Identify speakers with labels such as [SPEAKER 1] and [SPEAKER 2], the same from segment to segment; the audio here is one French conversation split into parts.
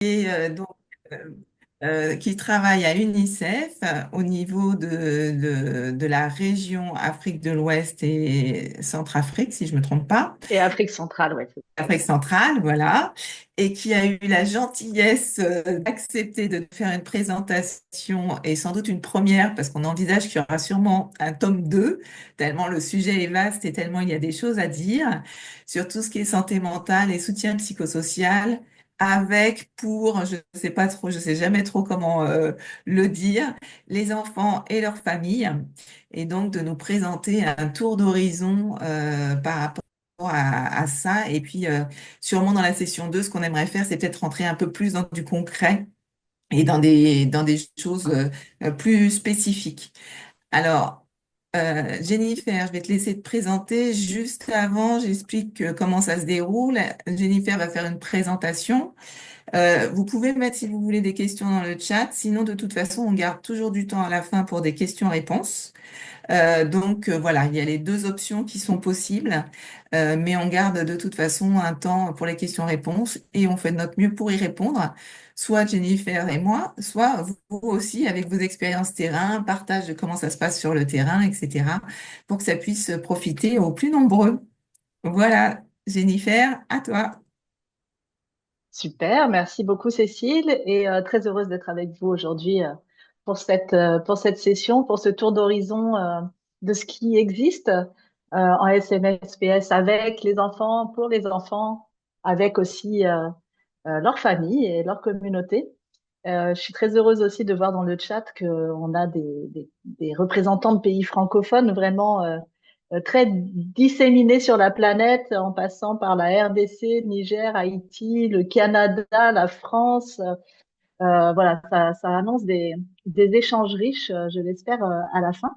[SPEAKER 1] et euh, qui travaille à UNICEF au niveau de la région Afrique de l'Ouest et Centrafrique, si je me trompe pas.
[SPEAKER 2] Et Afrique centrale, ouais.
[SPEAKER 1] Afrique centrale, voilà, et qui a eu la gentillesse d'accepter de faire une présentation et sans doute une première, parce qu'on envisage qu'il y aura sûrement un tome 2 tellement le sujet est vaste et tellement il y a des choses à dire sur tout ce qui est santé mentale et soutien psychosocial, avec pour, je ne sais pas trop, je sais jamais trop comment le dire, les enfants et leurs familles, et donc de nous présenter un tour d'horizon par rapport à ça. Et puis, sûrement dans la session 2 ce qu'on aimerait faire, c'est peut-être rentrer un peu plus dans du concret et dans des choses plus spécifiques. Alors, Jennifer, je vais te laisser te présenter. Juste avant, j'explique comment ça se déroule. Jennifer va faire une présentation. Vous pouvez mettre, si vous voulez, des questions dans le chat. Sinon, de toute façon, on garde toujours du temps à la fin pour des questions-réponses. Voilà, il y a les deux options qui sont possibles, mais on garde de toute façon un temps pour les questions-réponses et on fait de notre mieux pour y répondre, soit Jennifer et moi, soit vous aussi avec vos expériences terrain, partage de comment ça se passe sur le terrain, etc., pour que ça puisse profiter aux plus nombreux. Voilà, Jennifer, à toi.
[SPEAKER 2] Super, merci beaucoup Cécile et très heureuse d'être avec vous aujourd'hui pour cette session, pour ce tour d'horizon de ce qui existe en SMSPS avec les enfants, pour les enfants, avec aussi leur famille et leur communauté. Je suis très heureuse aussi de voir dans le chat qu'on a des représentants de pays francophones vraiment très disséminés sur la planète, en passant par la RDC, le Niger, Haïti, le Canada, la France. Voilà, ça annonce des échanges riches, je l'espère, à la fin.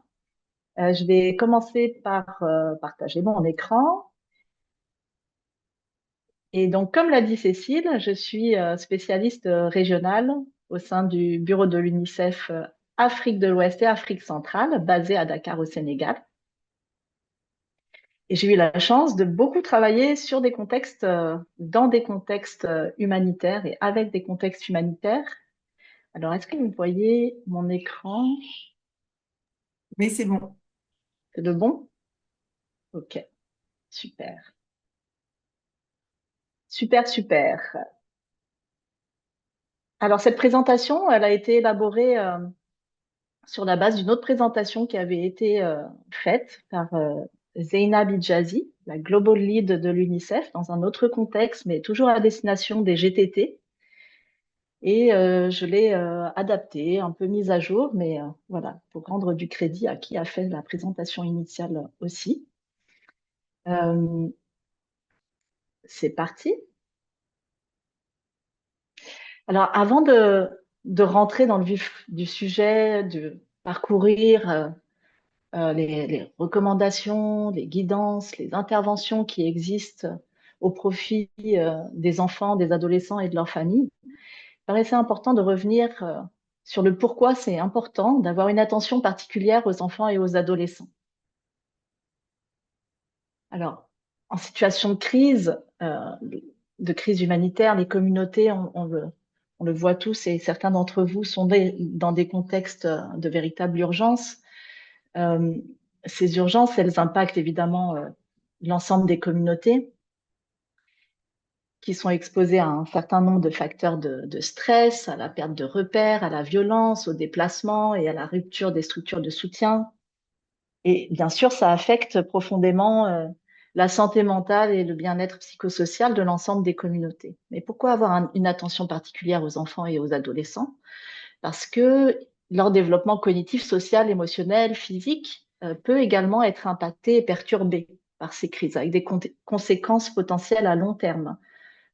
[SPEAKER 2] Je vais commencer par partager mon écran. Et donc, comme l'a dit Cécile, je suis spécialiste régionale au sein du bureau de l'UNICEF Afrique de l'Ouest et Afrique centrale, basé à Dakar au Sénégal. Et j'ai eu la chance de beaucoup travailler sur des contextes, dans des contextes humanitaires et avec des contextes humanitaires. Alors, est-ce que vous voyez mon écran?
[SPEAKER 1] Mais c'est bon.
[SPEAKER 2] C'est de bon? Ok, super. Super, super. Alors, cette présentation, elle a été élaborée sur la base d'une autre présentation qui avait été faite par Zeynab Hijazi, la Global Lead de l'UNICEF, dans un autre contexte, mais toujours à destination des GTT. Et je l'ai adaptée, un peu mise à jour, mais voilà, pour rendre du crédit à qui a fait la présentation initiale aussi. Euh, c'est parti. Alors, avant de rentrer dans le vif du sujet, de parcourir les recommandations, les guidances, les interventions qui existent au profit des enfants, des adolescents et de leurs familles, il paraissait important de revenir sur le pourquoi c'est important d'avoir une attention particulière aux enfants et aux adolescents. Alors, en situation de crise humanitaire, les communautés, on le voit tous et certains d'entre vous sont dans des contextes de véritable urgence. Euh, Ces urgences, elles impactent évidemment l'ensemble des communautés qui sont exposées à un certain nombre de facteurs de stress, à la perte de repères, à la violence, au déplacement et à la rupture des structures de soutien. Et bien sûr, ça affecte profondément la santé mentale et le bien-être psychosocial de l'ensemble des communautés. Mais pourquoi avoir une attention particulière aux enfants et aux adolescents? Parce que leur développement cognitif, social, émotionnel, physique peut également être impacté et perturbé par ces crises, avec des conséquences potentielles à long terme,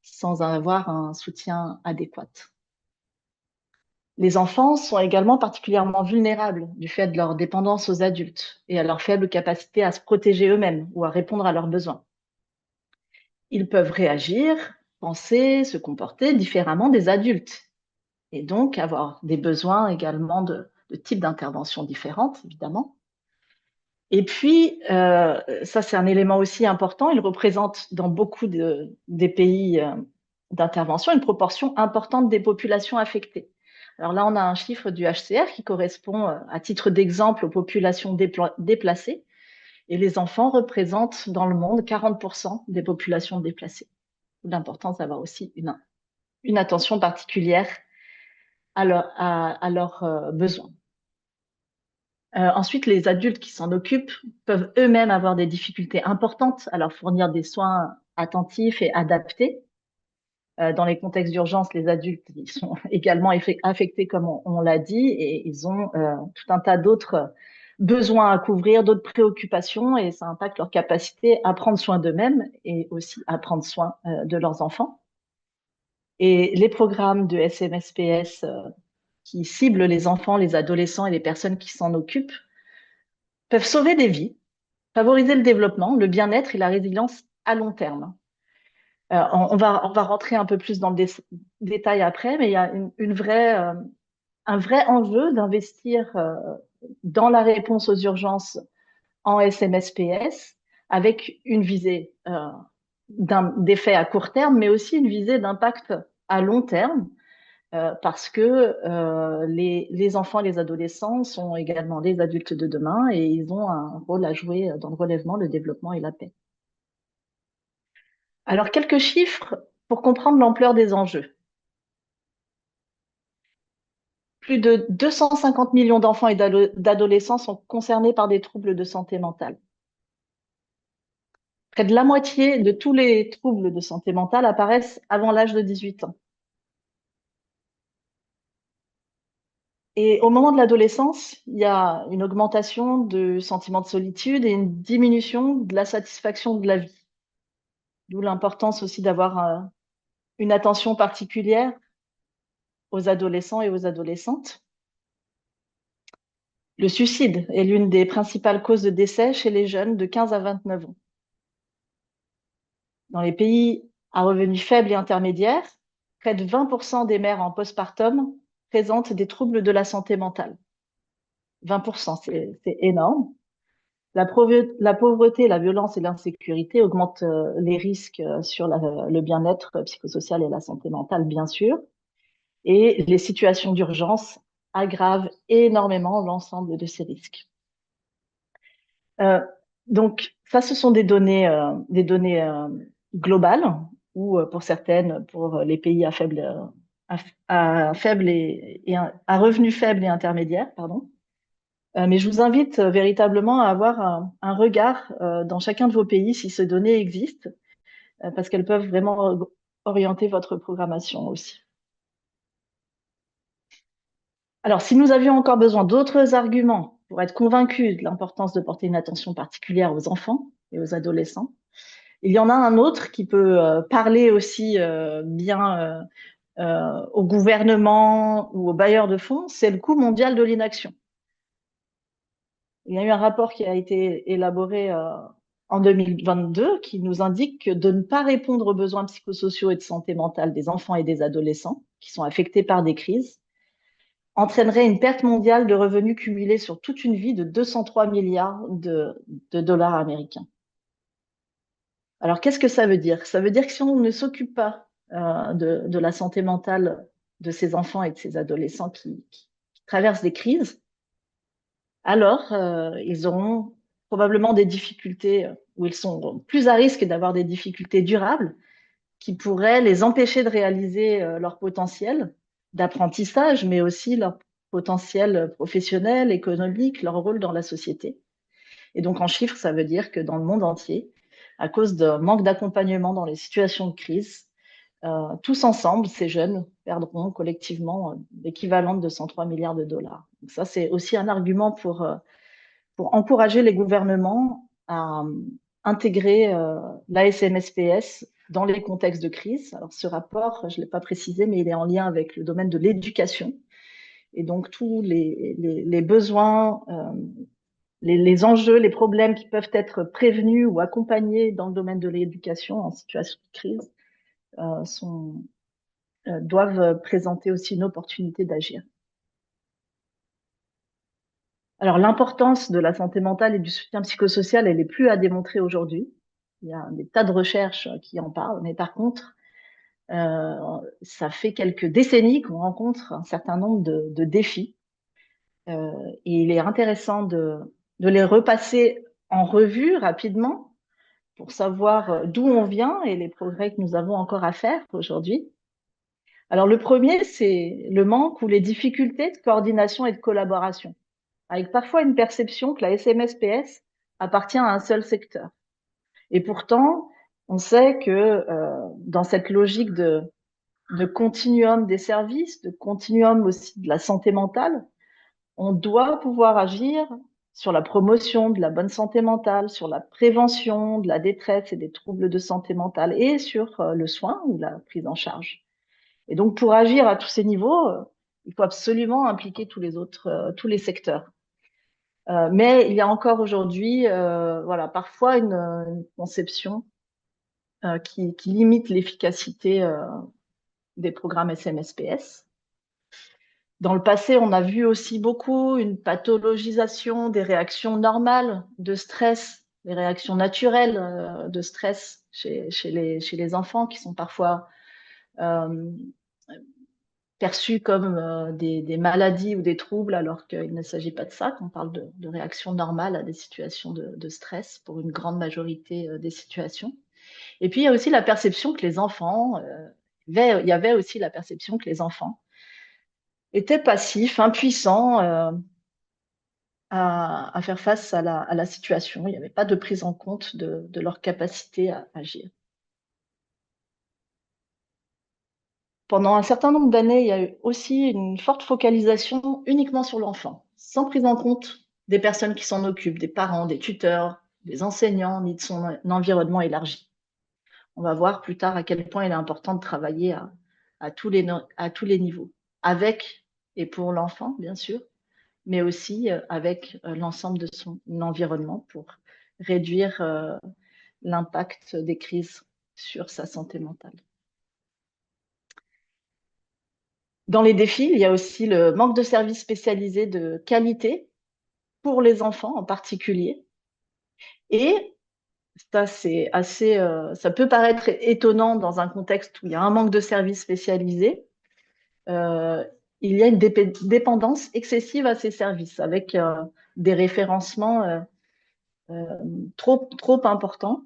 [SPEAKER 2] sans avoir un soutien adéquat. Les enfants sont également particulièrement vulnérables du fait de leur dépendance aux adultes et à leur faible capacité à se protéger eux-mêmes ou à répondre à leurs besoins. Ils peuvent réagir, penser, se comporter différemment des adultes et donc avoir des besoins également de types d'interventions différentes, évidemment. Et puis, ça c'est un élément aussi important, ils représentent dans beaucoup des pays d'intervention, une proportion importante des populations affectées. Alors là, on a un chiffre du HCR qui correspond, à titre d'exemple, aux populations déplacées. Et les enfants représentent dans le monde 40% des populations déplacées. L'importance d'avoir aussi une attention particulière à leurs besoins. Ensuite, les adultes qui s'en occupent peuvent eux-mêmes avoir des difficultés importantes à leur fournir des soins attentifs et adaptés. Dans les contextes d'urgence, les adultes ils sont également affectés, comme on l'a dit, et ils ont tout un tas d'autres besoins à couvrir, d'autres préoccupations, et ça impacte leur capacité à prendre soin d'eux-mêmes et aussi à prendre soin de leurs enfants. Et les programmes de SMSPS qui ciblent les enfants, les adolescents et les personnes qui s'en occupent peuvent sauver des vies, favoriser le développement, le bien-être et la résilience à long terme. On va rentrer un peu plus dans le détail après, mais il y a un vrai enjeu d'investir dans la réponse aux urgences en SMSPS avec une visée d'effet à court terme, mais aussi une visée d'impact à long terme, parce que les enfants et les adolescents sont également les adultes de demain et ils ont un rôle à jouer dans le relèvement, le développement et la paix. Alors, quelques chiffres pour comprendre l'ampleur des enjeux. Plus de 250 millions d'enfants et d'adolescents sont concernés par des troubles de santé mentale. Près de la moitié de tous les troubles de santé mentale apparaissent avant l'âge de 18 ans. Et au moment de l'adolescence, il y a une augmentation du sentiment de solitude et une diminution de la satisfaction de la vie. D'où l'importance aussi d'avoir une attention particulière aux adolescents et aux adolescentes. Le suicide est l'une des principales causes de décès chez les jeunes de 15 à 29 ans. Dans les pays à revenus faibles et intermédiaires, près de 20% des mères en postpartum présentent des troubles de la santé mentale. 20%, c'est énorme. La pauvreté, la violence et l'insécurité augmentent les risques sur le bien-être psychosocial et la santé mentale, bien sûr. Et les situations d'urgence aggravent énormément l'ensemble de ces risques. Donc, ça, ce sont des données globales, ou pour certaines, pour les pays à faible à revenus faibles et intermédiaires, pardon. Mais je vous invite véritablement à avoir un regard dans chacun de vos pays si ces données existent, parce qu'elles peuvent vraiment orienter votre programmation aussi. Alors, si nous avions encore besoin d'autres arguments pour être convaincus de l'importance de porter une attention particulière aux enfants et aux adolescents, il y en a un autre qui peut parler aussi bien au gouvernement ou aux bailleurs de fonds, c'est le coût mondial de l'inaction. Il y a eu un rapport qui a été élaboré en 2022 qui nous indique que de ne pas répondre aux besoins psychosociaux et de santé mentale des enfants et des adolescents qui sont affectés par des crises entraînerait une perte mondiale de revenus cumulés sur toute une vie de 203 milliards de dollars américains. Alors, qu'est-ce que ça veut dire? Ça veut dire que si on ne s'occupe pas de la santé mentale de ces enfants et de ces adolescents qui traversent des crises, alors ils auront probablement des difficultés où ils sont plus à risque d'avoir des difficultés durables qui pourraient les empêcher de réaliser leur potentiel d'apprentissage, mais aussi leur potentiel professionnel, économique, leur rôle dans la société. Et donc, en chiffres, ça veut dire que dans le monde entier, à cause d'un manque d'accompagnement dans les situations de crise, tous ensemble, ces jeunes perdront collectivement l'équivalent de 203 milliards de dollars. Donc ça, c'est aussi un argument pour encourager les gouvernements à intégrer la SMSPS dans les contextes de crise. Alors, ce rapport, je ne l'ai pas précisé, mais il est en lien avec le domaine de l'éducation. Et donc, tous les besoins, les enjeux, les problèmes qui peuvent être prévenus ou accompagnés dans le domaine de l'éducation en situation de crise doivent présenter aussi une opportunité d'agir. Alors, l'importance de la santé mentale et du soutien psychosocial, elle n'est plus à démontrer aujourd'hui. Il y a des tas de recherches qui en parlent, mais par contre, Ça fait quelques décennies qu'on rencontre un certain nombre de défis. Et il est intéressant de les repasser en revue rapidement pour savoir d'où on vient et les progrès que nous avons encore à faire aujourd'hui. Alors le premier, c'est le manque ou les difficultés de coordination et de collaboration, avec parfois une perception que la SMSPS appartient à un seul secteur. Et pourtant, on sait que dans cette logique de continuum des services, de continuum aussi de la santé mentale, on doit pouvoir agir sur la promotion de la bonne santé mentale, sur la prévention de la détresse et des troubles de santé mentale et sur le soin ou la prise en charge. Et donc, pour agir à tous ces niveaux, il faut absolument impliquer tous les autres, tous les secteurs. Mais il y a encore aujourd'hui, voilà, parfois une conception qui limite l'efficacité des programmes SMSPS. Dans le passé, on a vu aussi beaucoup une pathologisation des réactions normales de stress, des réactions naturelles de stress chez les enfants qui sont parfois euh, perçues comme des maladies ou des troubles, alors qu'il ne s'agit pas de ça, qu'on parle de réactions normales à des situations de stress pour une grande majorité des situations. Et puis, il y a aussi la perception que les enfants, il y avait aussi la perception que les enfants étaient passifs, impuissants à faire face à la situation. Il n'y avait pas de prise en compte de leur capacité à agir. Pendant un certain nombre d'années, il y a eu aussi une forte focalisation uniquement sur l'enfant, sans prise en compte des personnes qui s'en occupent, des parents, des tuteurs, des enseignants, ni de son environnement élargi. On va voir plus tard à quel point il est important de travailler à tous les niveaux, avec et pour l'enfant, bien sûr, mais aussi avec l'ensemble de son environnement pour réduire l'impact des crises sur sa santé mentale. Dans les défis, il y a aussi le manque de services spécialisés de qualité pour les enfants en particulier. Et ça, c'est assez, ça peut paraître étonnant dans un contexte où il y a un manque de services spécialisés. Il y a une dépendance excessive à ces services avec des référencements trop importants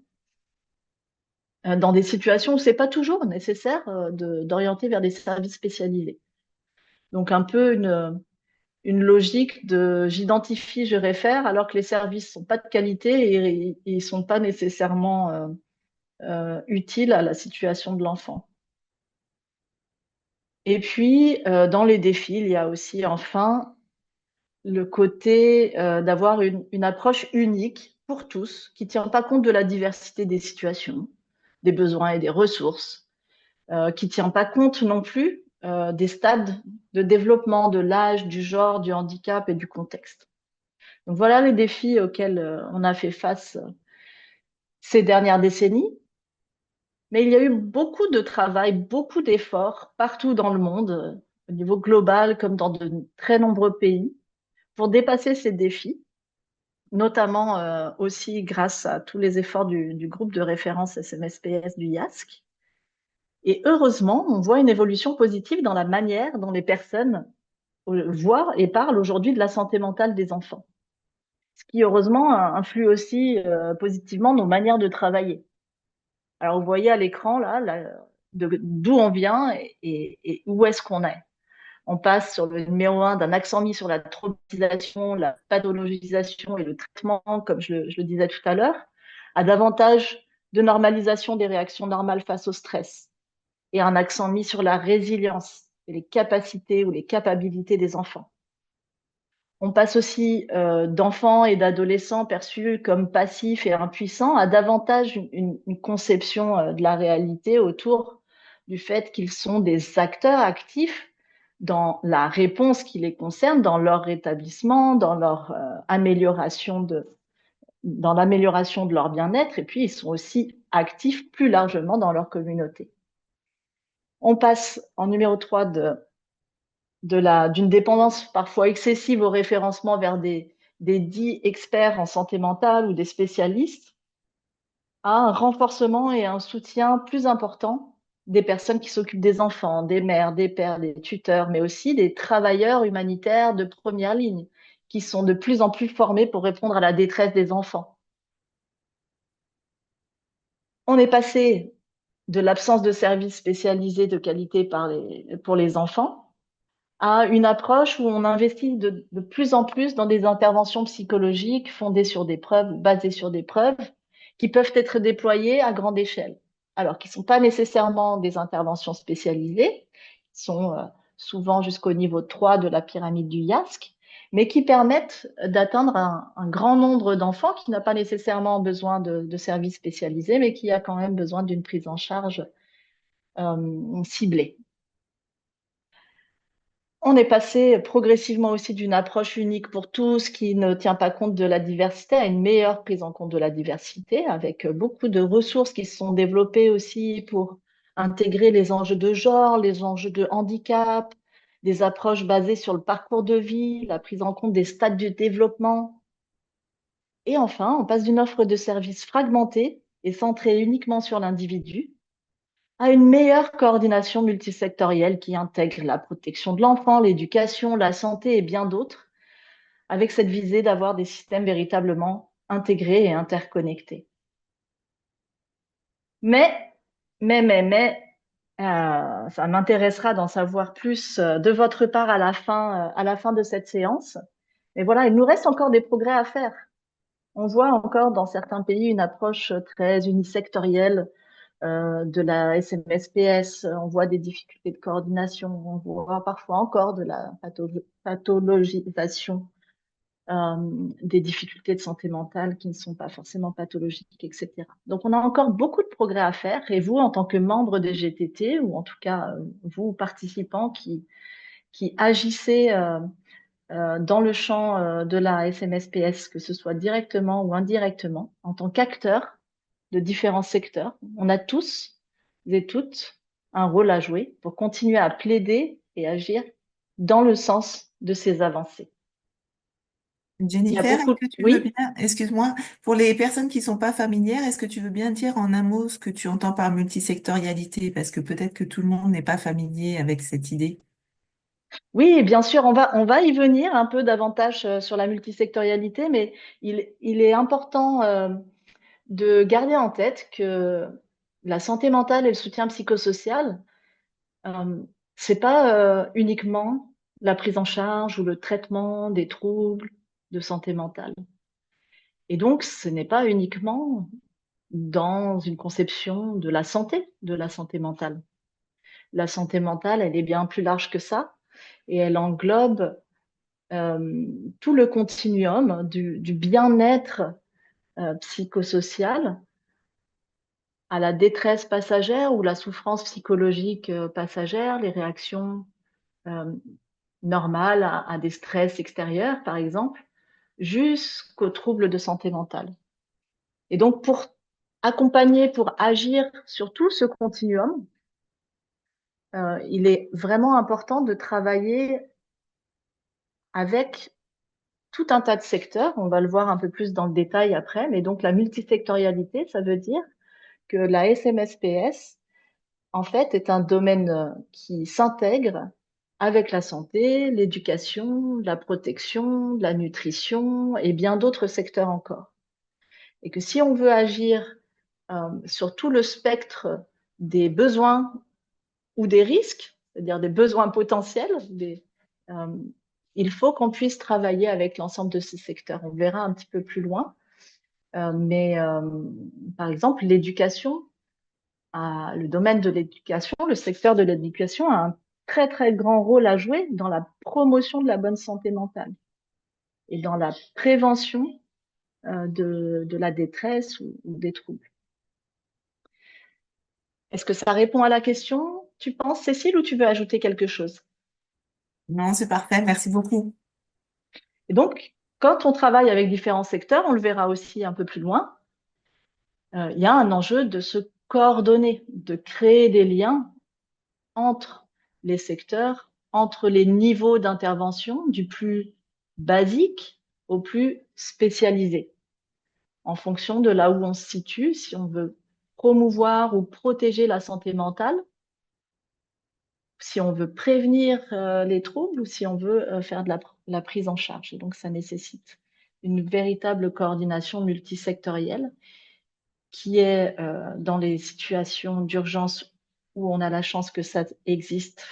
[SPEAKER 2] dans des situations où c'est pas toujours nécessaire d'orienter vers des services spécialisés. Donc un peu une logique de j'identifie, je réfère, alors que les services sont pas de qualité et ils sont pas nécessairement utiles à la situation de l'enfant. Et puis dans les défis, il y a aussi enfin le côté d'avoir une approche unique pour tous, qui tient pas compte de la diversité des situations, des besoins et des ressources, qui tient pas compte non plus des stades de développement, de l'âge, du genre, du handicap et du contexte. Donc voilà les défis auxquels on a fait face ces dernières décennies. Mais il y a eu beaucoup de travail, beaucoup d'efforts partout dans le monde, au niveau global comme dans de très nombreux pays, pour dépasser ces défis, notamment aussi grâce à tous les efforts du groupe de référence SMSPS du IASC. Et heureusement, on voit une évolution positive dans la manière dont les personnes voient et parlent aujourd'hui de la santé mentale des enfants. Ce qui, heureusement, influe aussi positivement nos manières de travailler. Alors, vous voyez à l'écran, là d'où on vient et où est-ce qu'on est. On passe sur le numéro 1 d'un accent mis sur la traumatisation, la pathologisation et le traitement, comme je le disais tout à l'heure, à davantage de normalisation des réactions normales face au stress et un accent mis sur la résilience et les capacités ou les capacités des enfants. On passe aussi d'enfants et d'adolescents perçus comme passifs et impuissants à davantage une conception de la réalité autour du fait qu'ils sont des acteurs actifs dans la réponse qui les concerne, dans leur rétablissement, dans leur dans l'amélioration de leur bien-être, et puis ils sont aussi actifs plus largement dans leur communauté. On passe en numéro 3 d'une dépendance parfois excessive au référencement vers des dits experts en santé mentale ou des spécialistes, à un renforcement et un soutien plus important des personnes qui s'occupent des enfants, des mères, des pères, des tuteurs, mais aussi des travailleurs humanitaires de première ligne, qui sont de plus en plus formés pour répondre à la détresse des enfants. On est passé de l'absence de services spécialisés de qualité pour les enfants à une approche où on investit de plus en plus dans des interventions psychologiques fondées sur des preuves, basées sur des preuves, qui peuvent être déployées à grande échelle. Alors, qui ne sont pas nécessairement des interventions spécialisées, qui sont souvent jusqu'au niveau 3 de la pyramide du YASC, mais qui permettent d'atteindre un grand nombre d'enfants qui n'a pas nécessairement besoin de services spécialisés, mais qui a quand même besoin d'une prise en charge ciblée. On est passé progressivement aussi d'une approche unique pour tous qui ne tient pas compte de la diversité à une meilleure prise en compte de la diversité, avec beaucoup de ressources qui se sont développées aussi pour intégrer les enjeux de genre, les enjeux de handicap, des approches basées sur le parcours de vie, la prise en compte des stades du développement. Et enfin, on passe d'une offre de services fragmentée et centrée uniquement sur l'individu à une meilleure coordination multisectorielle qui intègre la protection de l'enfant, l'éducation, la santé et bien d'autres, avec cette visée d'avoir des systèmes véritablement intégrés et interconnectés. Mais, ça m'intéressera d'en savoir plus de votre part à la fin de cette séance. Mais voilà, il nous reste encore des progrès à faire. On voit encore dans certains pays une approche très unisectorielle de la SMSPS, on voit des difficultés de coordination, on voit parfois encore de la pathologisation, des difficultés de santé mentale qui ne sont pas forcément pathologiques, etc. Donc, on a encore beaucoup de progrès à faire et vous, en tant que membre des GTT, ou en tout cas, vous, participants qui agissez dans le champ de la SMSPS, que ce soit directement ou indirectement, en tant qu'acteur de différents secteurs. On a tous et toutes un rôle à jouer pour continuer à plaider et agir dans le sens de ces avancées. Il y a
[SPEAKER 1] Jennifer,
[SPEAKER 2] beaucoup.
[SPEAKER 1] est-ce que tu veux
[SPEAKER 2] Oui,
[SPEAKER 1] bien, excuse-moi, pour les personnes qui ne sont pas familières, est-ce que tu veux bien dire en un mot ce que tu entends par multisectorialité? Parce que peut-être que tout le monde n'est pas familier avec cette idée.
[SPEAKER 2] oui, bien sûr, on va y venir un peu davantage sur la multisectorialité, mais il est important de garder en tête que la santé mentale et le soutien psychosocial, Euh, c'est pas uniquement la prise en charge ou le traitement des troubles de santé mentale. Et donc, ce n'est pas uniquement dans une conception de la santé mentale. La santé mentale, elle est bien plus large que ça et elle englobe tout le continuum du bien-être psychosocial à la détresse passagère ou la souffrance psychologique passagère, les réactions euh, normales à des stress extérieurs, par exemple, jusqu'aux troubles de santé mentale. Et donc, pour accompagner, pour agir sur tout ce continuum, il est vraiment important de travailler avec tout un tas de secteurs. On va le voir un peu plus dans le détail après, mais donc la multisectorialité, ça veut dire que la SMSPS, en fait, est un domaine qui s'intègre avec la santé, l'éducation, la protection, la nutrition et bien d'autres secteurs encore. Et que si on veut agir sur tout le spectre des besoins ou des risques, c'est-à-dire des besoins potentiels, euh, il faut qu'on puisse travailler avec l'ensemble de ces secteurs. On verra un petit peu plus loin. Mais par exemple, l'éducation, le domaine de l'éducation, le secteur de l'éducation a un très, très grand rôle à jouer dans la promotion de la bonne santé mentale et dans la prévention de la détresse ou des troubles. Est-ce que ça répond à la question, tu penses, Cécile, ou tu veux ajouter quelque chose?
[SPEAKER 1] Non, c'est parfait, merci beaucoup.
[SPEAKER 2] Et donc, quand on travaille avec différents secteurs, on le verra aussi un peu plus loin, il y a un enjeu de se coordonner, de créer des liens entre les secteurs, entre les niveaux d'intervention, du plus basique au plus spécialisé, en fonction de là où on se situe, si on veut promouvoir ou protéger la santé mentale si on veut prévenir les troubles ou si on veut faire de la prise en charge. Et donc, ça nécessite une véritable coordination multisectorielle qui est dans les situations d'urgence où on a la chance que ça existe,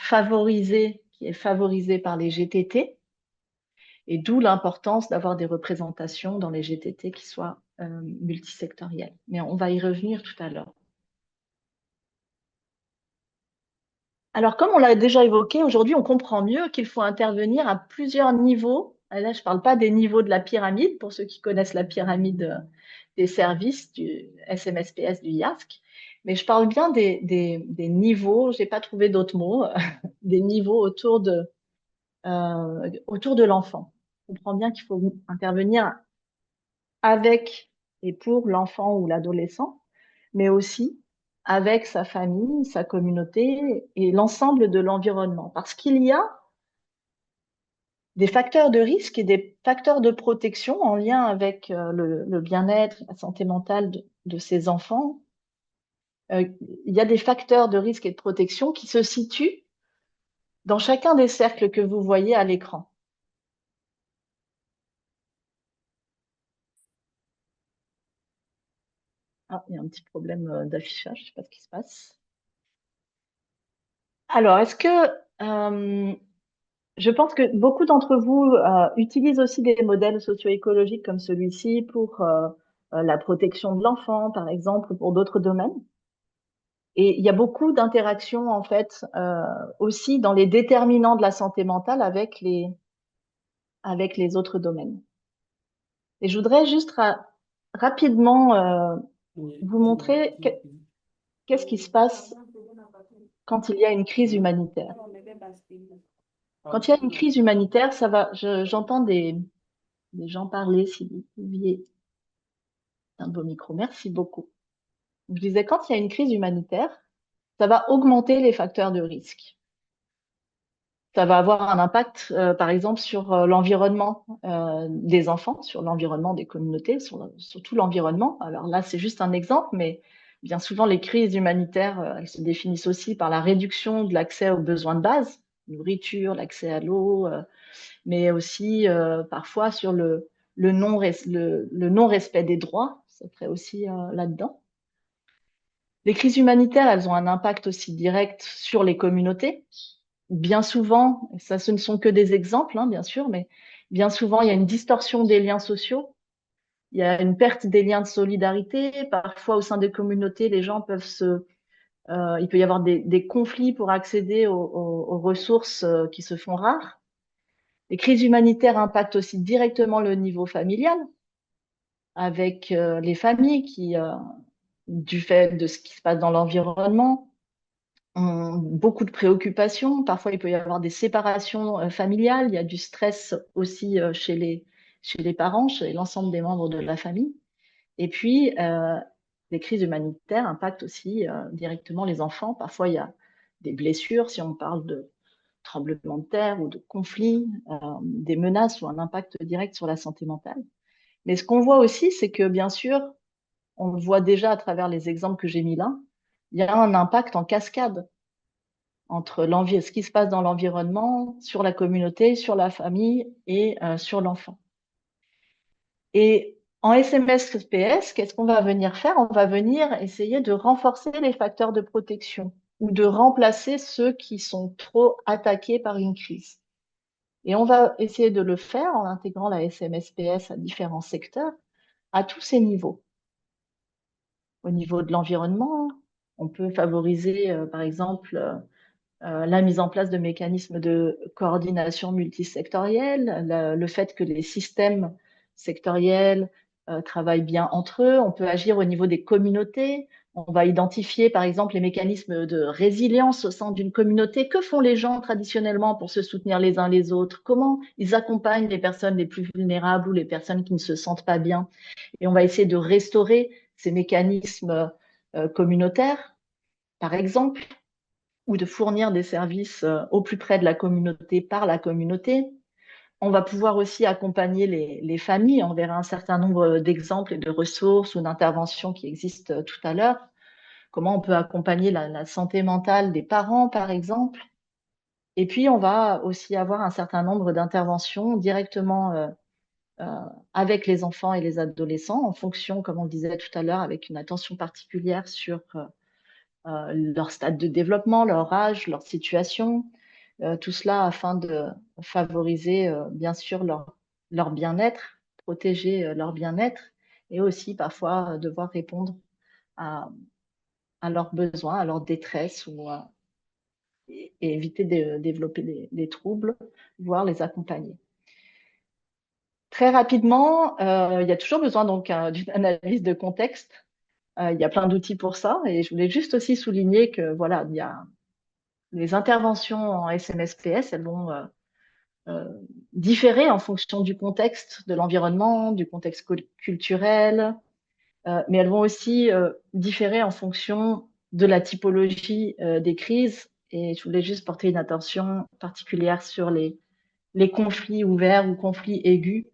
[SPEAKER 2] qui est favorisée par les GTT, et d'où l'importance d'avoir des représentations dans les GTT qui soient multisectorielles. Mais on va y revenir tout à l'heure. Alors, comme on l'a déjà évoqué, aujourd'hui, on comprend mieux qu'il faut intervenir à plusieurs niveaux. Et là, je ne parle pas des niveaux de la pyramide, pour ceux qui connaissent la pyramide des services du SMSPS, du IASC, mais je parle bien des niveaux, je n'ai pas trouvé d'autres mots, des niveaux autour de l'enfant. On comprend bien qu'il faut intervenir avec et pour l'enfant ou l'adolescent, mais aussi avec sa famille, sa communauté et l'ensemble de l'environnement. Parce qu'il y a des facteurs de risque et des facteurs de protection en lien avec le bien-être, la santé mentale de ces enfants. Il y a des facteurs de risque et de protection qui se situent dans chacun des cercles que vous voyez à l'écran. Ah, il y a un petit problème d'affichage, je ne sais pas ce qui se passe. Alors, je pense que beaucoup d'entre vous utilisent aussi des modèles socio-écologiques comme celui-ci pour la protection de l'enfant, par exemple, ou pour d'autres domaines. Et il y a beaucoup d'interactions, en fait, aussi dans les déterminants de la santé mentale avec les autres domaines. Et je voudrais juste rapidement vous montrer qu'est-ce qui se passe quand il y a une crise humanitaire. Quand il y a une crise humanitaire, ça va, j'entends des gens parler, si vous pouviez un beau micro. Merci beaucoup. Je disais, quand il y a une crise humanitaire, ça va augmenter les facteurs de risque. Ça va avoir un impact, par exemple, sur l'environnement des enfants, sur l'environnement des communautés, sur tout l'environnement. Alors là, c'est juste un exemple, mais bien souvent, les crises humanitaires, elles se définissent aussi par la réduction de l'accès aux besoins de base, nourriture, l'accès à l'eau, mais aussi parfois sur le non-respect des droits, ça serait aussi là-dedans. Les crises humanitaires, elles ont un impact aussi direct sur les communautés. Bien souvent, ça, ce ne sont que des exemples, hein, bien sûr, mais bien souvent, il y a une distorsion des liens sociaux, il y a une perte des liens de solidarité. Parfois, au sein des communautés, les gens il peut y avoir des conflits pour accéder aux ressources qui se font rares. Les crises humanitaires impactent aussi directement le niveau familial, avec les familles qui, du fait de ce qui se passe dans l'environnement, ont beaucoup de préoccupations. Parfois, il peut y avoir des séparations familiales. Il y a du stress aussi chez les parents, chez l'ensemble des membres de la famille. Et puis, les crises humanitaires impactent aussi directement les enfants. Parfois, il y a des blessures, si on parle de tremblements de terre ou de conflits, des menaces ou un impact direct sur la santé mentale. Mais ce qu'on voit aussi, c'est que bien sûr, on le voit déjà à travers les exemples que j'ai mis là, il y a un impact en cascade entre ce qui se passe dans l'environnement, sur la communauté, sur la famille et sur l'enfant. Et en SMS-PS, qu'est-ce qu'on va venir faire? On va venir essayer de renforcer les facteurs de protection ou de remplacer ceux qui sont trop attaqués par une crise. Et on va essayer de le faire en intégrant la SMSPS à différents secteurs, à tous ces niveaux. Au niveau de l'environnement, on peut favoriser, par exemple, la mise en place de mécanismes de coordination multisectorielle, le fait que les systèmes sectoriels travaillent bien entre eux. On peut agir au niveau des communautés. On va identifier, par exemple, les mécanismes de résilience au sein d'une communauté. Que font les gens traditionnellement pour se soutenir les uns les autres? Comment ils accompagnent les personnes les plus vulnérables ou les personnes qui ne se sentent pas bien? Et on va essayer de restaurer ces mécanismes communautaires, par exemple, ou de fournir des services au plus près de la communauté par la communauté. On va pouvoir aussi accompagner les familles. On verra un certain nombre d'exemples et de ressources ou d'interventions qui existent tout à l'heure. Comment on peut accompagner la santé mentale des parents, par exemple, Et puis, on va aussi avoir un certain nombre d'interventions directement euh, avec les enfants et les adolescents, en fonction, comme on le disait tout à l'heure, avec une attention particulière sur leur stade de développement, leur âge, leur situation, tout cela afin de favoriser, bien sûr, leur bien-être, protéger leur bien-être, et aussi parfois devoir répondre à, à leurs besoins, à leur détresse, et éviter de développer des troubles, voire les accompagner. Très rapidement, il y a toujours besoin donc d'une analyse de contexte. Il y a plein d'outils pour ça, et je voulais juste aussi souligner que voilà, il y a les interventions en SMSPS, elles vont euh, différer en fonction du contexte, de l'environnement, du contexte culturel, mais elles vont aussi différer en fonction de la typologie des crises. Et je voulais juste porter une attention particulière sur les conflits ouverts ou conflits aigus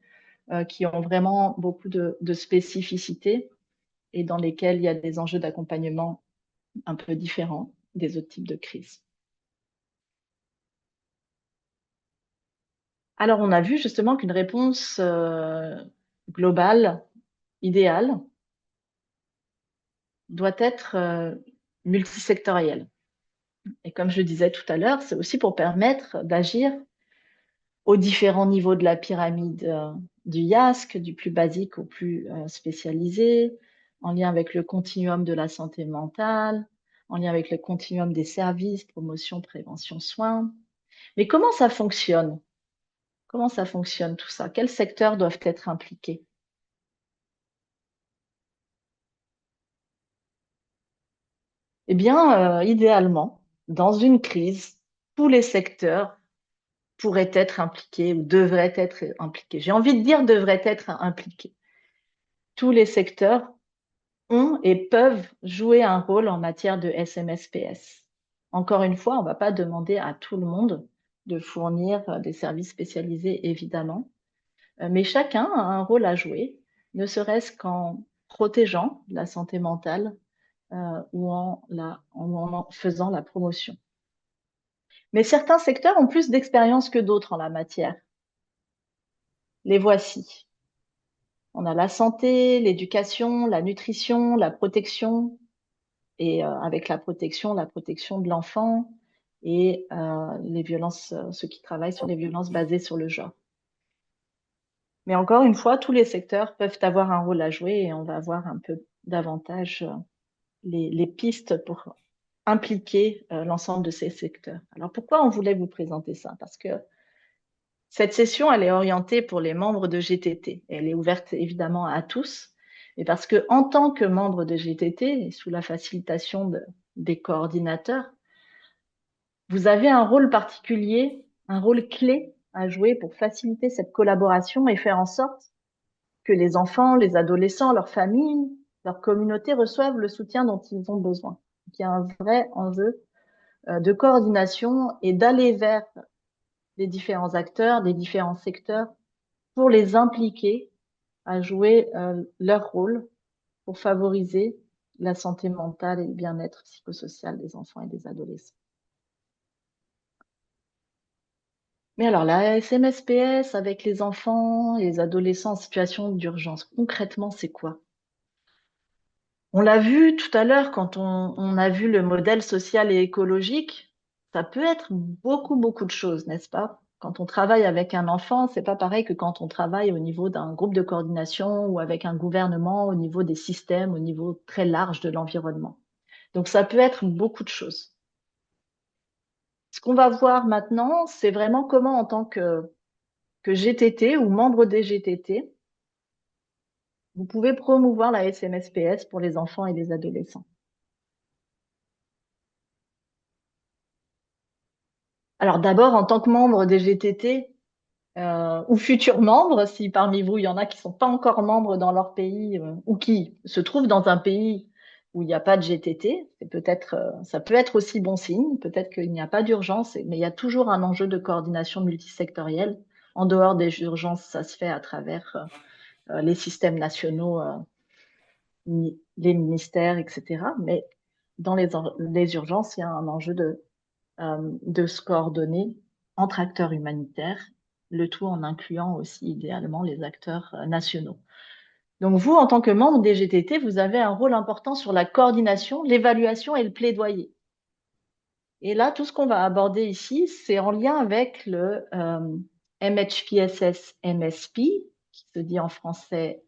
[SPEAKER 2] qui ont vraiment beaucoup de spécificités et dans lesquels il y a des enjeux d'accompagnement un peu différents des autres types de crises. Alors, on a vu justement qu'une réponse globale, idéale, doit être multisectorielle. Et comme je le disais tout à l'heure, c'est aussi pour permettre d'agir aux différents niveaux de la pyramide du IASC, du plus basique au plus spécialisé, en lien avec le continuum de la santé mentale, en lien avec le continuum des services, promotion, prévention, soins. Mais comment ça fonctionne? Comment ça fonctionne tout ça? Quels secteurs doivent être impliqués? Eh bien, idéalement, dans une crise, tous les secteurs pourraient être impliqués ou devraient être impliqués. J'ai envie de dire devraient être impliqués. Tous les secteurs ont et peuvent jouer un rôle en matière de SMSPS. Encore une fois, on ne va pas demander à tout le monde de fournir des services spécialisés, évidemment, mais chacun a un rôle à jouer, ne serait-ce qu'en protégeant la santé mentale ou en faisant la promotion. Mais certains secteurs ont plus d'expérience que d'autres en la matière. Les voici. On a la santé, l'éducation, la nutrition, la protection, et avec la protection de l'enfant et les violences, ceux qui travaillent sur les violences basées sur le genre. Mais encore une fois, tous les secteurs peuvent avoir un rôle à jouer et on va voir un peu davantage les pistes pour impliquer l'ensemble de ces secteurs. Alors pourquoi on voulait vous présenter ça? Parce que cette session, elle est orientée pour les membres de GTT. Elle est ouverte évidemment à tous, et parce que en tant que membre de GTT, et sous la facilitation des coordinateurs, vous avez un rôle particulier, un rôle clé à jouer pour faciliter cette collaboration et faire en sorte que les enfants, les adolescents, leurs familles, leur communauté reçoivent le soutien dont ils ont besoin. Donc, il y a un vrai enjeu de coordination et d'aller vers les différents acteurs, des différents secteurs pour les impliquer à jouer leur rôle pour favoriser la santé mentale et le bien-être psychosocial des enfants et des adolescents. Mais alors, la SMSPS avec les enfants et les adolescents en situation d'urgence, concrètement, c'est quoi? On l'a vu tout à l'heure quand on a vu le modèle social et écologique, ça peut être beaucoup, beaucoup de choses, n'est-ce pas? Quand on travaille avec un enfant, c'est pas pareil que quand on travaille au niveau d'un groupe de coordination ou avec un gouvernement, au niveau des systèmes, au niveau très large de l'environnement. Donc, ça peut être beaucoup de choses. Ce qu'on va voir maintenant, c'est vraiment comment, en tant que GTT ou membre des GTT, vous pouvez promouvoir la SMSPS pour les enfants et les adolescents. Alors d'abord, en tant que membre des GTT ou futurs membres, si parmi vous, il y en a qui ne sont pas encore membres dans leur pays ou qui se trouvent dans un pays où il n'y a pas de GTT, ça peut être aussi bon signe, peut-être qu'il n'y a pas d'urgence, mais il y a toujours un enjeu de coordination multisectorielle. En dehors des urgences, ça se fait à travers les systèmes nationaux, les ministères, etc. Mais dans les urgences, il y a un enjeu de se coordonner entre acteurs humanitaires, le tout en incluant aussi idéalement les acteurs nationaux. Donc vous, en tant que membre des GTT, vous avez un rôle important sur la coordination, l'évaluation et le plaidoyer. Et là, tout ce qu'on va aborder ici, c'est en lien avec le MHPSS-MSP, qui se dit en français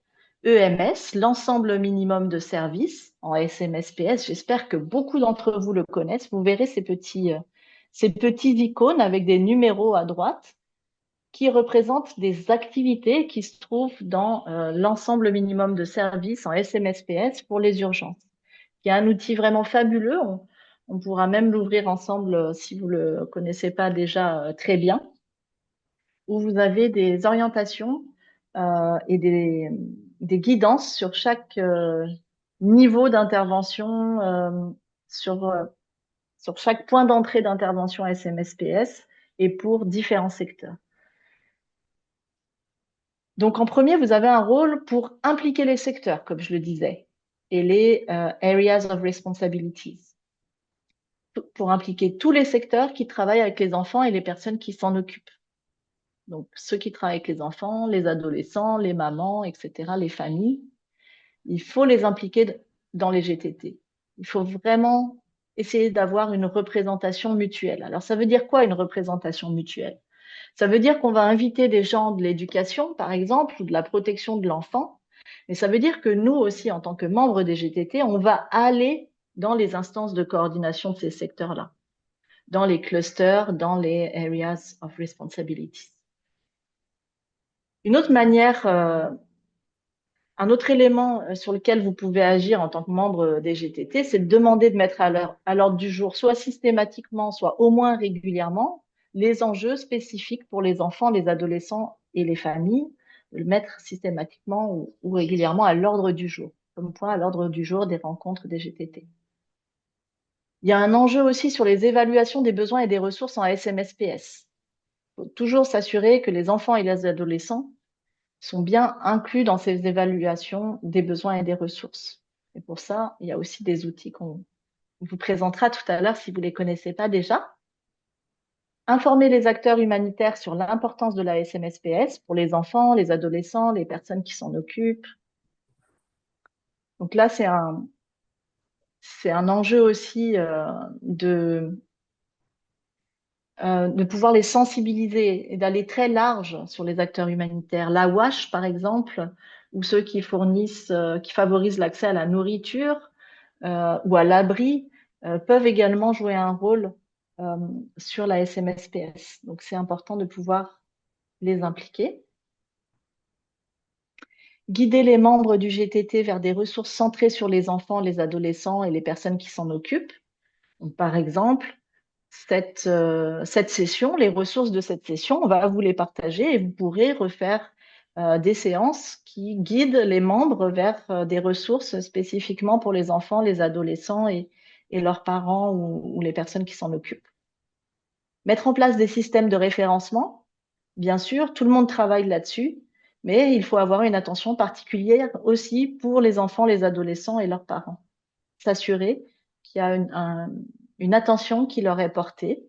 [SPEAKER 2] EMS, l'ensemble minimum de services en SMSPS. J'espère que beaucoup d'entre vous le connaissent. Vous verrez ces petits icônes avec des numéros à droite qui représentent des activités qui se trouvent dans l'ensemble minimum de services en SMSPS pour les urgences, qui est un outil vraiment fabuleux. On pourra même l'ouvrir ensemble si vous le connaissez pas déjà très bien, où vous avez des orientations et des guidances sur chaque niveau d'intervention, sur chaque point d'entrée d'intervention SMSPS et pour différents secteurs. Donc, en premier, vous avez un rôle pour impliquer les secteurs, comme je le disais, et les areas of responsibilities, pour impliquer tous les secteurs qui travaillent avec les enfants et les personnes qui s'en occupent. Donc, ceux qui travaillent avec les enfants, les adolescents, les mamans, etc., les familles, il faut les impliquer dans les GTT. Il faut vraiment essayer d'avoir une représentation mutuelle. Alors, ça veut dire quoi une représentation mutuelle? Ça veut dire qu'on va inviter des gens de l'éducation, par exemple, ou de la protection de l'enfant. Mais ça veut dire que nous aussi, en tant que membres des GTT, on va aller dans les instances de coordination de ces secteurs-là, dans les clusters, dans les areas of responsibilities. Une autre manière, un autre élément sur lequel vous pouvez agir en tant que membre des GTT, c'est de demander de mettre à l'ordre du jour, soit systématiquement, soit au moins régulièrement, les enjeux spécifiques pour les enfants, les adolescents et les familles, de le mettre systématiquement ou régulièrement à l'ordre du jour, comme point à l'ordre du jour des rencontres des GTT. Il y a un enjeu aussi sur les évaluations des besoins et des ressources en SMSPS. Il faut toujours s'assurer que les enfants et les adolescents sont bien inclus dans ces évaluations des besoins et des ressources. Et pour ça, il y a aussi des outils qu'on vous présentera tout à l'heure si vous ne les connaissez pas déjà. Informer les acteurs humanitaires sur l'importance de la SMSPS pour les enfants, les adolescents, les personnes qui s'en occupent. Donc là, c'est un enjeu aussi de pouvoir les sensibiliser et d'aller très large sur les acteurs humanitaires. La WASH, par exemple, ou ceux qui fournissent, qui favorisent l'accès à la nourriture ou à l'abri, peuvent également jouer un rôle sur la SMSPS. Donc, c'est important de pouvoir les impliquer. Guider les membres du GTT vers des ressources centrées sur les enfants, les adolescents et les personnes qui s'en occupent. Donc, par exemple, cette session, les ressources de cette session, on va vous les partager et vous pourrez refaire des séances qui guident les membres vers des ressources spécifiquement pour les enfants, les adolescents et leurs parents ou les personnes qui s'en occupent. Mettre en place des systèmes de référencement, bien sûr, tout le monde travaille là-dessus, mais il faut avoir une attention particulière aussi pour les enfants, les adolescents et leurs parents. S'assurer qu'il y a une attention qui leur est portée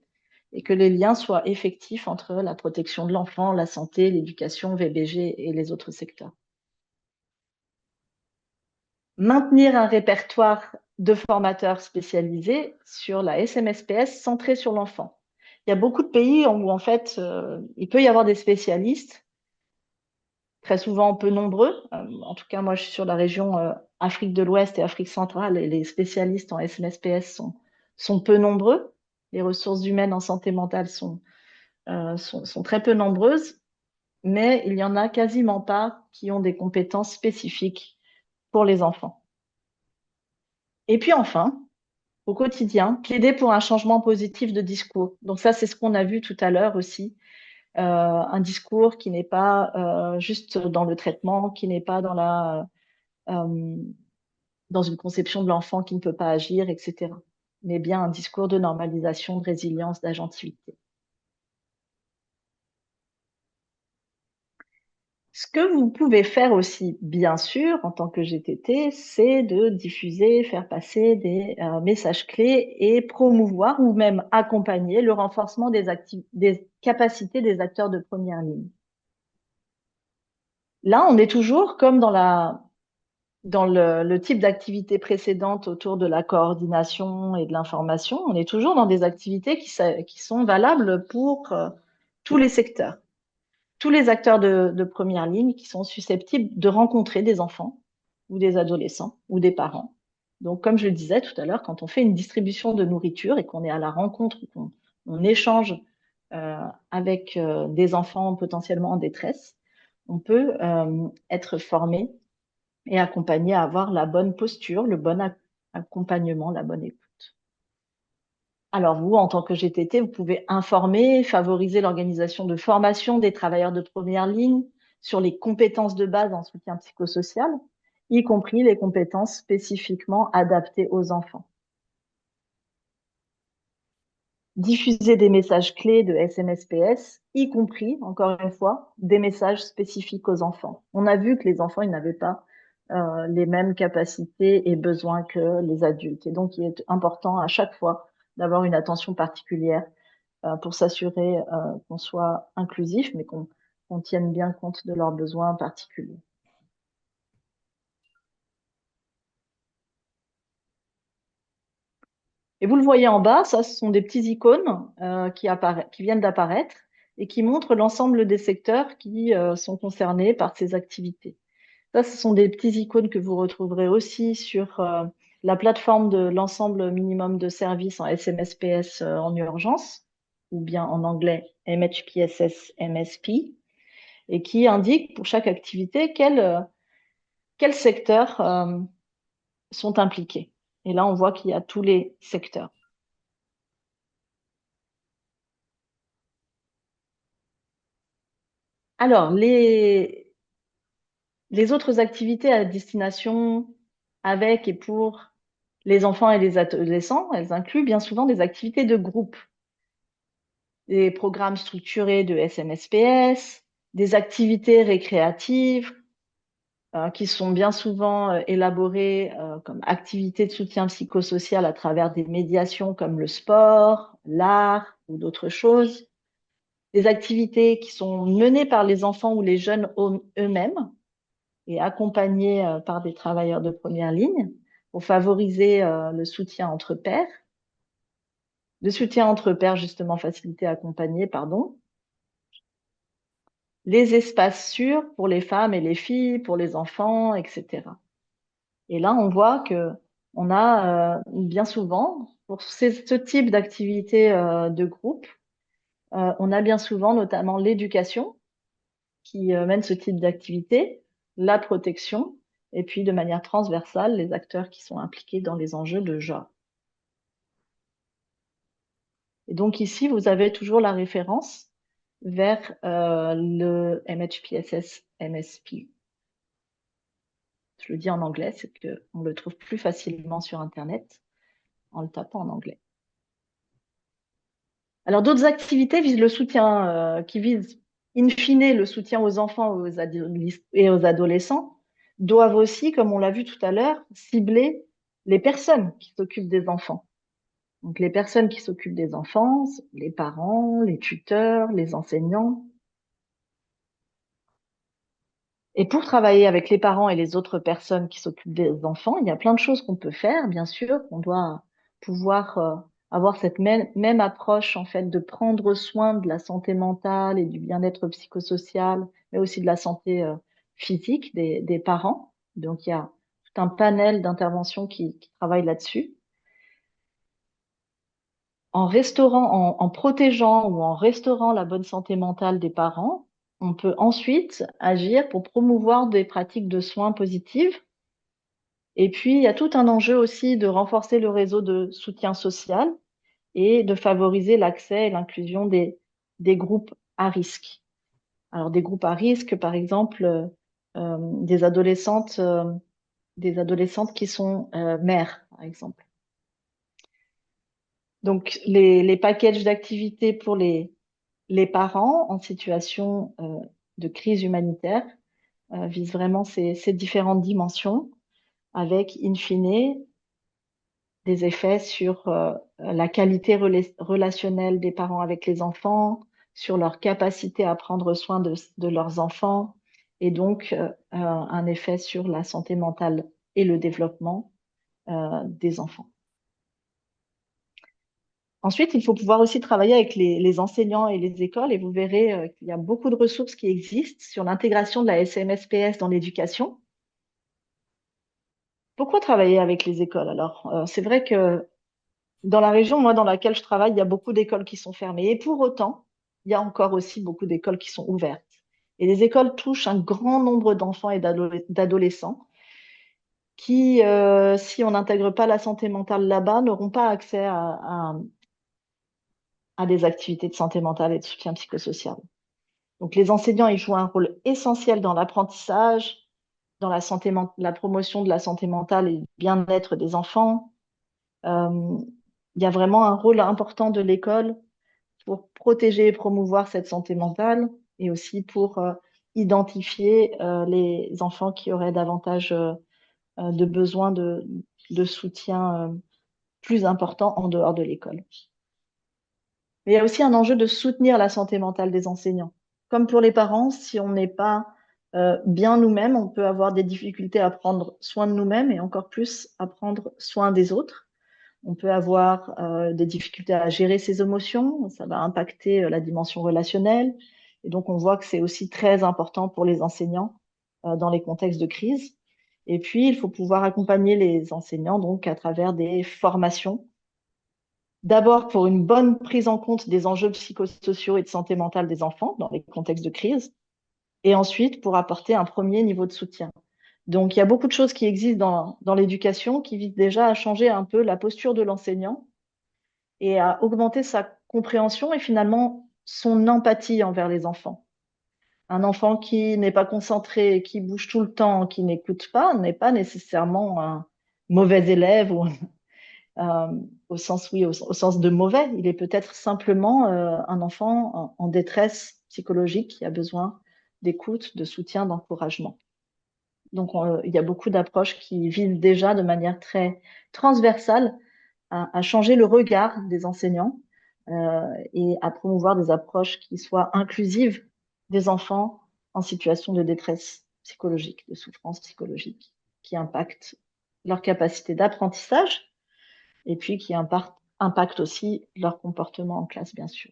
[SPEAKER 2] et que les liens soient effectifs entre la protection de l'enfant, la santé, l'éducation, VBG et les autres secteurs. Maintenir un répertoire de formateurs spécialisés sur la SMSPS centré sur l'enfant. Il y a beaucoup de pays où en fait, il peut y avoir des spécialistes, très souvent peu nombreux. En tout cas, moi, je suis sur la région Afrique de l'Ouest et Afrique centrale et les spécialistes en SMSPS sont peu nombreux. Les ressources humaines en santé mentale sont très peu nombreuses, mais il n'y en a quasiment pas qui ont des compétences spécifiques pour les enfants. Et puis enfin, au quotidien, plaider pour un changement positif de discours. Donc ça, c'est ce qu'on a vu tout à l'heure aussi. Un discours qui n'est pas juste dans le traitement, qui n'est pas dans une conception de l'enfant qui ne peut pas agir, etc. Mais bien un discours de normalisation, de résilience, d'agentivité. Ce que vous pouvez faire aussi, bien sûr, en tant que GTT, c'est de diffuser, faire passer des messages clés et promouvoir ou même accompagner le renforcement des capacités des acteurs de première ligne. Là, on est toujours comme dans le type d'activité précédente autour de la coordination et de l'information, on est toujours dans des activités qui sont valables pour tous les secteurs, tous les acteurs de première ligne qui sont susceptibles de rencontrer des enfants ou des adolescents ou des parents. Donc, comme je le disais tout à l'heure, quand on fait une distribution de nourriture et qu'on est à la rencontre, qu'on on échange avec des enfants potentiellement en détresse, on peut être formé et accompagné à avoir la bonne posture, le bon accompagnement, la bonne écoute. Alors vous, en tant que GTT, vous pouvez informer, favoriser l'organisation de formation des travailleurs de première ligne sur les compétences de base en soutien psychosocial, y compris les compétences spécifiquement adaptées aux enfants. Diffuser des messages clés de SMSPS, y compris, encore une fois, des messages spécifiques aux enfants. On a vu que les enfants, ils n'avaient pas les mêmes capacités et besoins que les adultes. Et donc, il est important à chaque fois d'avoir une attention particulière pour s'assurer qu'on soit inclusif, mais qu'on tienne bien compte de leurs besoins particuliers. Et vous le voyez en bas, ça, ce sont des petits icônes qui viennent d'apparaître et qui montrent l'ensemble des secteurs qui sont concernés par ces activités. Ça, ce sont des petits icônes que vous retrouverez aussi sur la plateforme de l'ensemble minimum de services en SMSPS en urgence, ou bien en anglais MHPSS MSP, et qui indiquent pour chaque activité quels secteurs sont impliqués. Et là, on voit qu'il y a tous les secteurs. Alors, les autres activités à destination avec et pour les enfants et les adolescents, elles incluent bien souvent des activités de groupe, des programmes structurés de SMSPS, des activités récréatives qui sont bien souvent élaborées comme activités de soutien psychosocial à travers des médiations comme le sport, l'art ou d'autres choses, des activités qui sont menées par les enfants ou les jeunes eux-mêmes et accompagnées par des travailleurs de première ligne pour favoriser le soutien entre pairs, le soutien entre pairs justement facilité, accompagné, pardon, les espaces sûrs pour les femmes et les filles, pour les enfants, etc. Et là, on voit que on a bien souvent, pour ce type d'activité de groupe, on a bien souvent notamment l'éducation qui mène ce type d'activité, la protection, et puis de manière transversale, les acteurs qui sont impliqués dans les enjeux de genre. Et donc ici, vous avez toujours la référence vers le MHPSS MSP. Je le dis en anglais, c'est qu'on le trouve plus facilement sur Internet en le tapant en anglais. Alors, d'autres activités visent le soutien, qui visent in fine le soutien aux enfants et aux adolescents, doivent aussi, comme on l'a vu tout à l'heure, cibler les personnes qui s'occupent des enfants. Donc, les personnes qui s'occupent des enfants, les parents, les tuteurs, les enseignants. Et pour travailler avec les parents et les autres personnes qui s'occupent des enfants, il y a plein de choses qu'on peut faire, bien sûr. On doit pouvoir avoir cette même approche, en fait, de prendre soin de la santé mentale et du bien-être psychosocial, mais aussi de la santé physique des parents. Donc, il y a tout un panel d'interventions qui travaillent là-dessus. En protégeant ou en restaurant la bonne santé mentale des parents, on peut ensuite agir pour promouvoir des pratiques de soins positives. Et puis, il y a tout un enjeu aussi de renforcer le réseau de soutien social et de favoriser l'accès et l'inclusion des groupes à risque. Alors, des groupes à risque, par exemple, des adolescentes qui sont mères, par exemple. Donc, les packages d'activités pour les parents en situation de crise humanitaire vise vraiment ces différentes dimensions avec, in fine, des effets sur la qualité relationnelle des parents avec les enfants, sur leur capacité à prendre soin de leurs enfants, et donc un effet sur la santé mentale et le développement des enfants. Ensuite, il faut pouvoir aussi travailler avec les enseignants et les écoles, et vous verrez qu'il y a beaucoup de ressources qui existent sur l'intégration de la SMSPS dans l'éducation. Pourquoi travailler avec les écoles? Alors, c'est vrai que dans la région, moi, dans laquelle je travaille, il y a beaucoup d'écoles qui sont fermées. Et pour autant, il y a encore aussi beaucoup d'écoles qui sont ouvertes. Et les écoles touchent un grand nombre d'enfants et d'adolescents qui, si on n'intègre pas la santé mentale là-bas, n'auront pas accès à des activités de santé mentale et de soutien psychosocial. Donc, les enseignants, ils jouent un rôle essentiel dans l'apprentissage, dans la promotion de la santé mentale et du bien-être des enfants. Euh, il y a vraiment un rôle important de l'école pour protéger et promouvoir cette santé mentale et aussi pour identifier les enfants qui auraient davantage de besoins de soutien plus important en dehors de l'école. Mais il y a aussi un enjeu de soutenir la santé mentale des enseignants. Comme pour les parents, si on n'est pas bien nous-mêmes, on peut avoir des difficultés à prendre soin de nous-mêmes et encore plus à prendre soin des autres. On peut avoir des difficultés à gérer ses émotions, ça va impacter la dimension relationnelle. Et donc, on voit que c'est aussi très important pour les enseignants dans les contextes de crise. Et puis, il faut pouvoir accompagner les enseignants donc à travers des formations. D'abord, pour une bonne prise en compte des enjeux psychosociaux et de santé mentale des enfants dans les contextes de crise. Et ensuite, pour apporter un premier niveau de soutien. Donc, il y a beaucoup de choses qui existent dans l'éducation qui visent déjà à changer un peu la posture de l'enseignant et à augmenter sa compréhension et finalement son empathie envers les enfants. Un enfant qui n'est pas concentré, qui bouge tout le temps, qui n'écoute pas, n'est pas nécessairement un mauvais élève ou euh, au sens, oui, au sens de mauvais. Il est peut-être simplement un enfant en détresse psychologique qui a besoin d'écoute, de soutien, d'encouragement. Donc, il y a beaucoup d'approches qui visent déjà de manière très transversale à changer le regard des enseignants et à promouvoir des approches qui soient inclusives des enfants en situation de détresse psychologique, de souffrance psychologique, qui impactent leur capacité d'apprentissage et puis qui impactent aussi leur comportement en classe, bien sûr.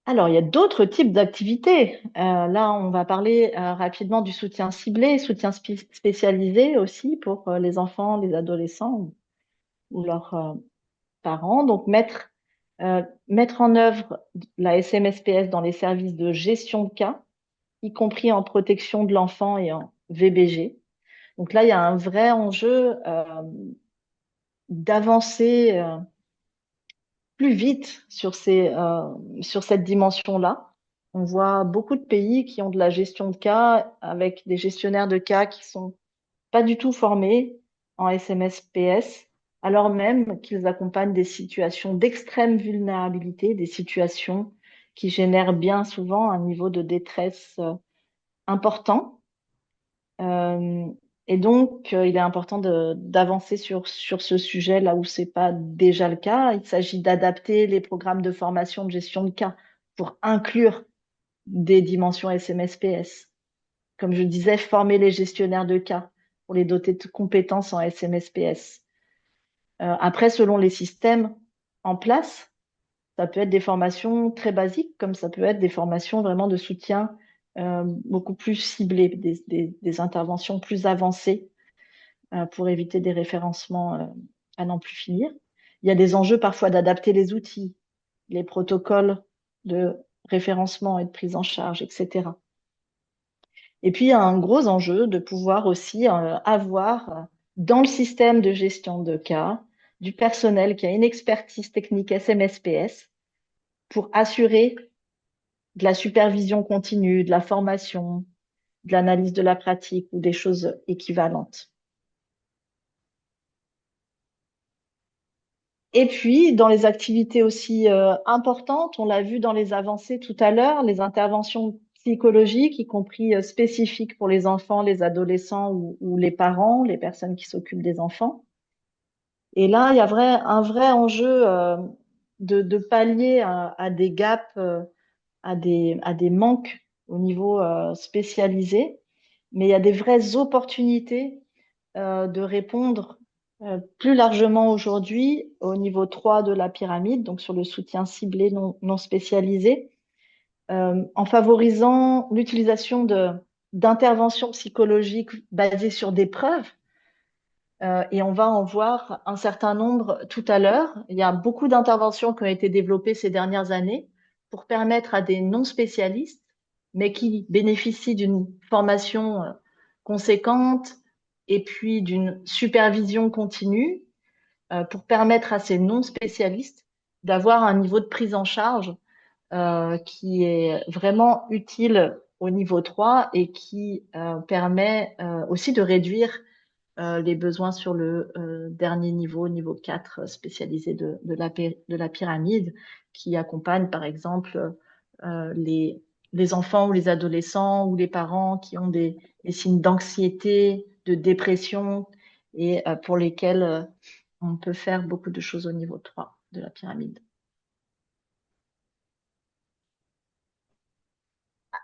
[SPEAKER 2] Alors, il y a d'autres types d'activités. Là, on va parler rapidement du soutien ciblé, soutien spécialisé aussi pour les enfants, les adolescents ou leurs parents. Donc, mettre en œuvre la SMSPS dans les services de gestion de cas, y compris en protection de l'enfant et en VBG. Donc là, il y a un vrai enjeu d'avancer plus vite sur cette dimension-là. On voit beaucoup de pays qui ont de la gestion de cas avec des gestionnaires de cas qui sont pas du tout formés en SMSPS, alors même qu'ils accompagnent des situations d'extrême vulnérabilité, des situations qui génèrent bien souvent un niveau de détresse important. Euh, et donc, il est important d'avancer sur ce sujet là où c'est pas déjà le cas. Il s'agit d'adapter les programmes de formation de gestion de cas pour inclure des dimensions SMSPS. Comme je disais, former les gestionnaires de cas pour les doter de compétences en SMSPS. Après, selon les systèmes en place, ça peut être des formations très basiques, comme ça peut être des formations vraiment de soutien beaucoup plus ciblées, des interventions plus avancées pour éviter des référencements à n'en plus finir. Il y a des enjeux parfois d'adapter les outils, les protocoles de référencement et de prise en charge, etc. Et puis, il y a un gros enjeu de pouvoir aussi avoir dans le système de gestion de cas du personnel qui a une expertise technique SMSPS pour assurer de la supervision continue, de la formation, de l'analyse de la pratique ou des choses équivalentes. Et puis, dans les activités aussi importantes, on l'a vu dans les avancées tout à l'heure, les interventions psychologiques, y compris spécifiques pour les enfants, les adolescents ou les parents, les personnes qui s'occupent des enfants. Et là, il y a un vrai enjeu de pallier à des gaps, à des manques au niveau spécialisé, mais il y a des vraies opportunités de répondre plus largement aujourd'hui au niveau 3 de la pyramide, donc sur le soutien ciblé non spécialisé, en favorisant l'utilisation d'interventions psychologiques basées sur des preuves. Et on va en voir un certain nombre tout à l'heure. Il y a beaucoup d'interventions qui ont été développées ces dernières années pour permettre à des non-spécialistes, mais qui bénéficient d'une formation conséquente et puis d'une supervision continue, pour permettre à ces non-spécialistes d'avoir un niveau de prise en charge qui est vraiment utile au niveau 3 et qui permet aussi de réduire les besoins sur le dernier niveau, niveau 4, spécialisé de la pyramide, qui accompagne par exemple les enfants ou les adolescents ou les parents qui ont des signes d'anxiété, de dépression et pour lesquels on peut faire beaucoup de choses au niveau 3 de la pyramide.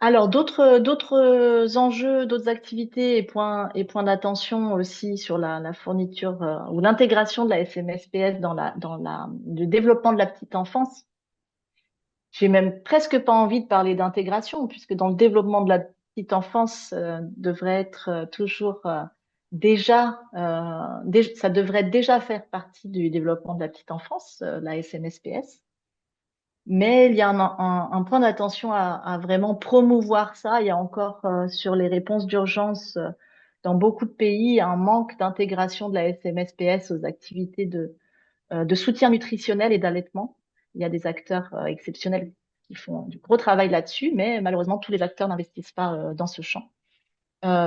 [SPEAKER 2] Alors, d'autres enjeux, d'autres activités et points d'attention aussi sur la fourniture ou l'intégration de la SMSPS le développement de la petite enfance. J'ai même presque pas envie de parler d'intégration, puisque dans le développement de la petite enfance devrait être toujours ça devrait déjà faire partie du développement de la petite enfance, la SMSPS. Mais il y a un point d'attention à vraiment promouvoir ça. Il y a encore sur les réponses d'urgence dans beaucoup de pays un manque d'intégration de la SMSPS aux activités de soutien nutritionnel et d'allaitement. Il y a des acteurs exceptionnels qui font du gros travail là-dessus, mais malheureusement tous les acteurs n'investissent pas dans ce champ.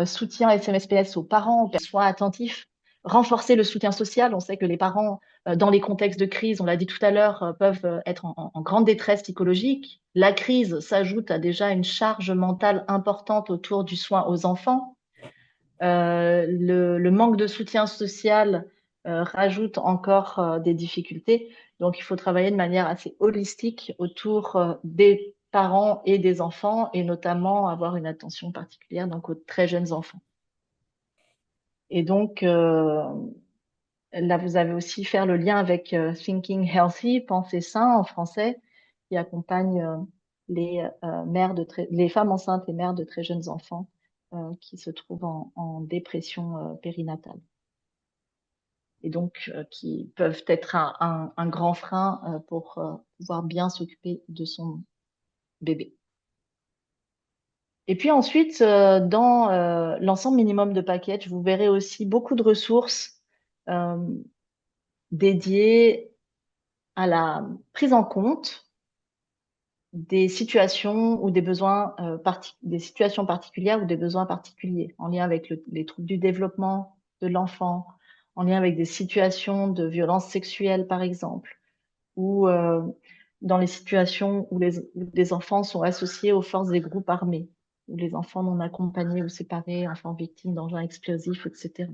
[SPEAKER 2] Soutien SMSPS aux parents, aux soins attentifs, renforcer le soutien social. On sait que les parents, dans les contextes de crise, on l'a dit tout à l'heure, peuvent être en grande détresse psychologique. La crise s'ajoute à déjà une charge mentale importante autour du soin aux enfants. Le manque de soutien social rajoute encore des difficultés. Donc, il faut travailler de manière assez holistique autour des parents et des enfants, et notamment avoir une attention particulière donc aux très jeunes enfants. Et donc, là, vous avez aussi faire le lien avec Thinking Healthy, penser sain en français, qui accompagne les femmes enceintes et mères de très jeunes enfants qui se trouvent en dépression périnatale. Et donc, qui peuvent être un grand frein pour pouvoir bien s'occuper de son bébé. Et puis ensuite, dans l'ensemble minimum de package, vous verrez aussi beaucoup de ressources dédiées à la prise en compte des situations ou des besoins des situations particulières ou des besoins particuliers en lien avec les troubles du développement de l'enfant, en lien avec des situations de violence sexuelle par exemple, ou dans les situations où les enfants sont associés aux forces des groupes armés, ou les enfants non accompagnés ou séparés, enfants victimes d'engins explosifs, etc.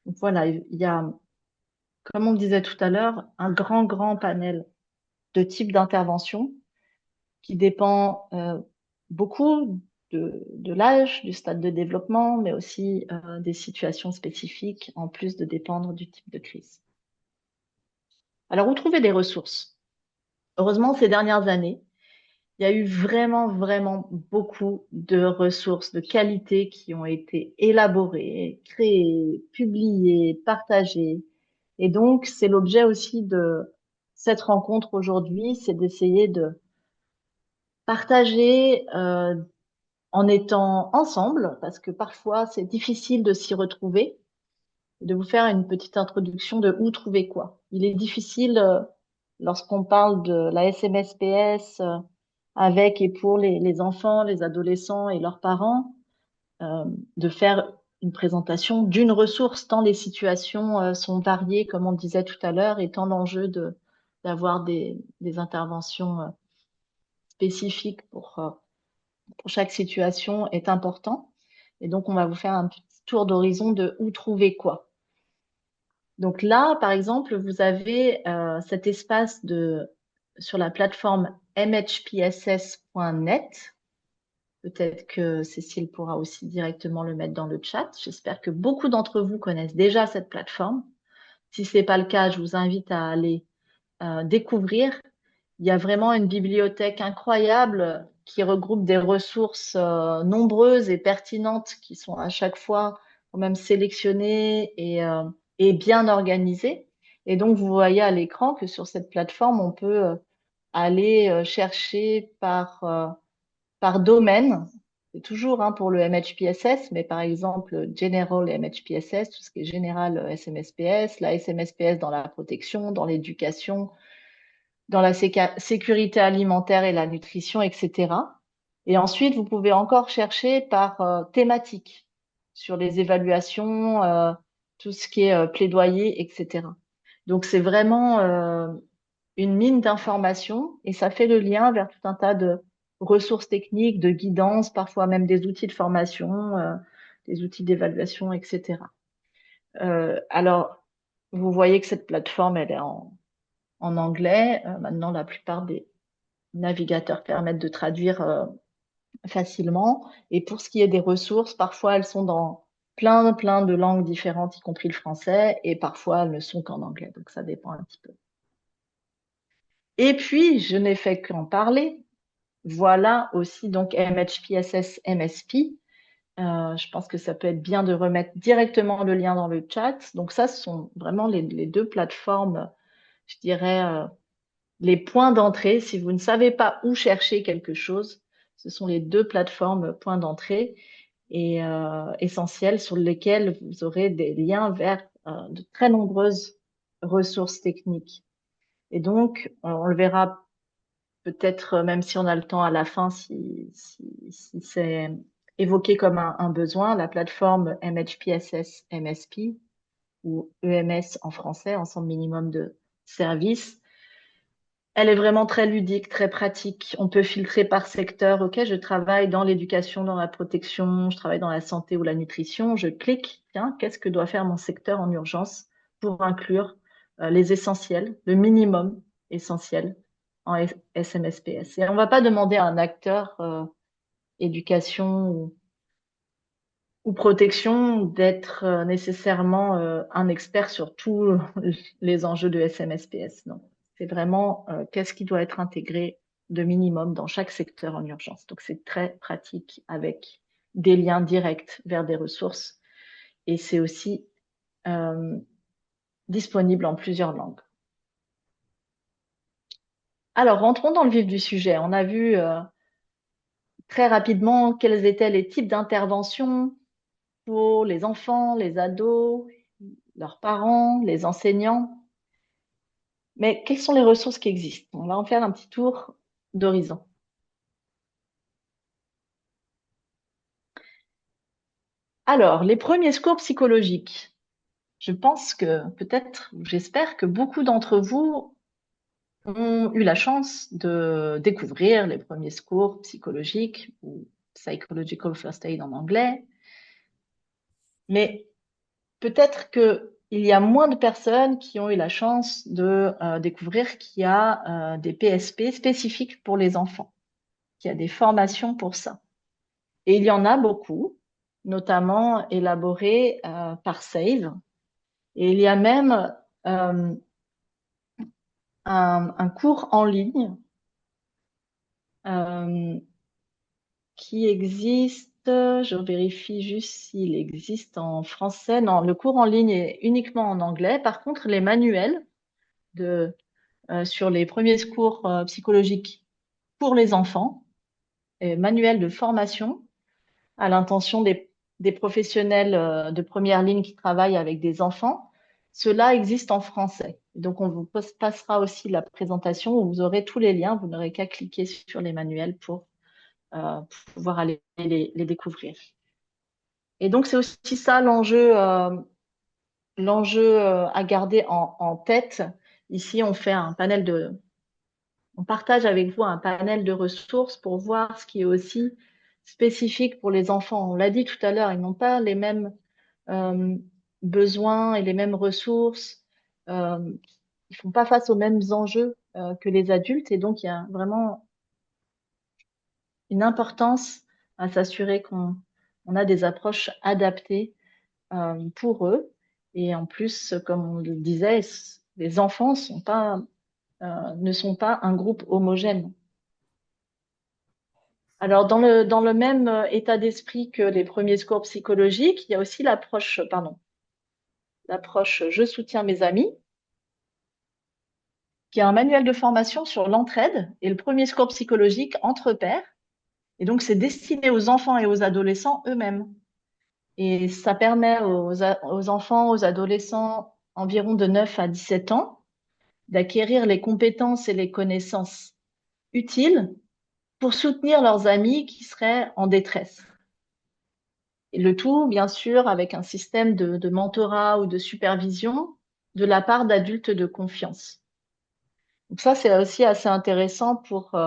[SPEAKER 2] Donc voilà, il y a, comme on le disait tout à l'heure, un grand panel de types d'interventions qui dépend beaucoup de l'âge, du stade de développement, mais aussi des situations spécifiques, en plus de dépendre du type de crise. Alors, où trouver des ressources? Heureusement, ces dernières années, il y a eu vraiment beaucoup de ressources de qualité qui ont été élaborées, créées, publiées, partagées. Et donc, c'est l'objet aussi de cette rencontre aujourd'hui, c'est d'essayer de partager en étant ensemble, parce que parfois c'est difficile de s'y retrouver, de vous faire une petite introduction de où trouver quoi. Il est difficile, lorsqu'on parle de la SMSPS avec et pour les enfants, les adolescents et leurs parents, de faire une présentation d'une ressource, tant les situations sont variées, comme on le disait tout à l'heure, et tant l'enjeu d'avoir des interventions spécifiques pour pour chaque situation est important. Et donc, on va vous faire un petit tour d'horizon de où trouver quoi. Donc là, par exemple, vous avez cet espace sur la plateforme mhpss.net. Peut-être que Cécile pourra aussi directement le mettre dans le chat. J'espère que beaucoup d'entre vous connaissent déjà cette plateforme. Si ce n'est pas le cas, je vous invite à aller découvrir. Il y a vraiment une bibliothèque incroyable qui regroupe des ressources nombreuses et pertinentes qui sont à chaque fois quand même sélectionnées et bien organisées. Et donc, vous voyez à l'écran que sur cette plateforme, on peut aller chercher par domaine. C'est toujours pour le MHPSS, mais par exemple, General MHPSS, tout ce qui est général SMSPS, la SMSPS dans la protection, dans l'éducation, dans la sécurité alimentaire et la nutrition, etc. Et ensuite, vous pouvez encore chercher par thématique sur les évaluations, tout ce qui est plaidoyer, etc. Donc, c'est vraiment une mine d'informations et ça fait le lien vers tout un tas de ressources techniques, de guidance, parfois même des outils de formation, des outils d'évaluation, etc. Alors, vous voyez que cette plateforme, elle est en anglais. Maintenant, la plupart des navigateurs permettent de traduire facilement. Et pour ce qui est des ressources, parfois elles sont dans plein de langues différentes, y compris le français, et parfois elles ne sont qu'en anglais. Donc ça dépend un petit peu. Et puis, je n'ai fait qu'en parler. Voilà aussi donc MHPSS MSP. Je pense que ça peut être bien de remettre directement le lien dans le chat. Donc ça, ce sont vraiment les deux plateformes, je dirais, les points d'entrée. Si vous ne savez pas où chercher quelque chose, ce sont les deux plateformes points d'entrée et essentielles sur lesquelles vous aurez des liens vers de très nombreuses ressources techniques. Et donc, on le verra peut-être même si on a le temps à la fin, si c'est évoqué comme un besoin, la plateforme MHPSS MSP ou EMS en français, Ensemble minimum de services. Elle est vraiment très ludique, très pratique. On peut filtrer par secteur. OK, je travaille dans l'éducation, dans la protection, je travaille dans la santé ou la nutrition. Je clique, tiens, qu'est-ce que doit faire mon secteur en urgence pour inclure les essentiels, le minimum essentiel en SMSPS. Et on ne va pas demander à un acteur éducation ou protection d'être nécessairement un expert sur tous les enjeux de SMSPS. Non, c'est vraiment qu'est-ce qui doit être intégré de minimum dans chaque secteur en urgence. Donc c'est très pratique avec des liens directs vers des ressources et c'est aussi euh, disponible en plusieurs langues. Alors rentrons dans le vif du sujet. On a vu très rapidement quels étaient les types d'interventions pour les enfants, les ados, leurs parents, les enseignants. Mais quelles sont les ressources qui existent? On va en faire un petit tour d'horizon. Alors, les premiers secours psychologiques. Je pense que peut-être, j'espère que beaucoup d'entre vous ont eu la chance de découvrir les premiers secours psychologiques ou psychological first aid en anglais. Mais peut-être qu'il y a moins de personnes qui ont eu la chance de découvrir qu'il y a des PSP spécifiques pour les enfants, qu'il y a des formations pour ça. Et il y en a beaucoup, notamment élaborées par Save. Et il y a même un cours en ligne euh, qui existe. Je vérifie juste s'il existe en français. Non, le cours en ligne est uniquement en anglais. Par contre, les manuels sur les premiers secours psychologiques pour les enfants, et manuels de formation à l'intention des professionnels de première ligne qui travaillent avec des enfants. Cela existe en français. Donc, on vous passera aussi la présentation où vous aurez tous les liens. Vous n'aurez qu'à cliquer sur les manuels pour pouvoir aller les découvrir. Et donc, c'est aussi ça l'enjeu à garder en tête. Ici, on partage avec vous un panel de ressources pour voir ce qui est aussi spécifiques pour les enfants. On l'a dit tout à l'heure, ils n'ont pas les mêmes euh, besoins et les mêmes ressources. Euh, Ils font pas face aux mêmes enjeux que les adultes, et donc il y a vraiment une importance à s'assurer qu'on a des approches adaptées pour eux. Et en plus, comme on le disait, les enfants ne sont pas un groupe homogène. Alors, dans le même état d'esprit que les premiers cours psychologiques, il y a aussi l'approche Je soutiens mes amis, qui est un manuel de formation sur l'entraide et le premier score psychologique entre pairs. Et donc, c'est destiné aux enfants et aux adolescents eux-mêmes. Et ça permet aux enfants, aux adolescents environ de 9 à 17 ans d'acquérir les compétences et les connaissances utiles pour soutenir leurs amis qui seraient en détresse. Et le tout, bien sûr, avec un système de mentorat ou de supervision de la part d'adultes de confiance. Donc ça, c'est aussi assez intéressant pour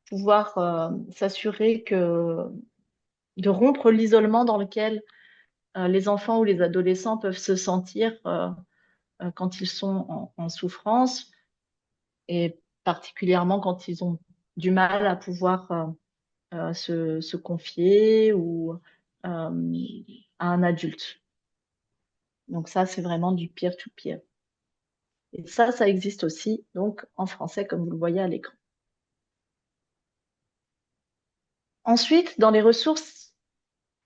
[SPEAKER 2] pouvoir s'assurer de rompre l'isolement dans lequel les enfants ou les adolescents peuvent se sentir quand ils sont en souffrance, et particulièrement quand ils ont du mal à pouvoir se confier ou à un adulte. Donc ça, c'est vraiment du peer-to-peer. Et ça existe aussi donc en français, comme vous le voyez à l'écran. Ensuite, dans les ressources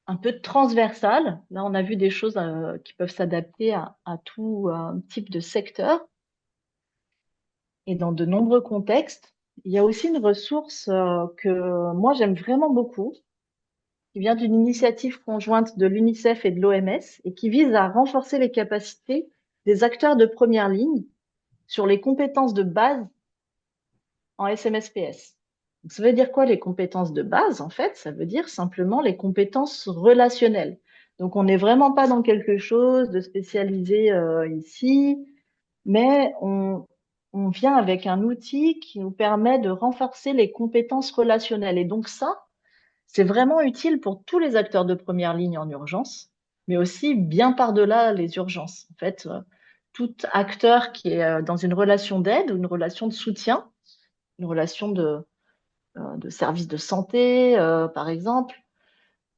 [SPEAKER 2] un peu transversales, là, on a vu des choses qui peuvent s'adapter à tout type de secteur. Et dans de nombreux contextes, il y a aussi une ressource que moi j'aime vraiment beaucoup, qui vient d'une initiative conjointe de l'UNICEF et de l'OMS et qui vise à renforcer les capacités des acteurs de première ligne sur les compétences de base en SMSPS. Donc, ça veut dire quoi les compétences de base? En fait, ça veut dire simplement les compétences relationnelles. Donc, on n'est vraiment pas dans quelque chose de spécialisé ici, mais on vient avec un outil qui nous permet de renforcer les compétences relationnelles. Et donc ça, c'est vraiment utile pour tous les acteurs de première ligne en urgence, mais aussi bien par-delà les urgences. En fait, tout acteur qui est dans une relation d'aide ou une relation de soutien, une relation de service de santé, par exemple,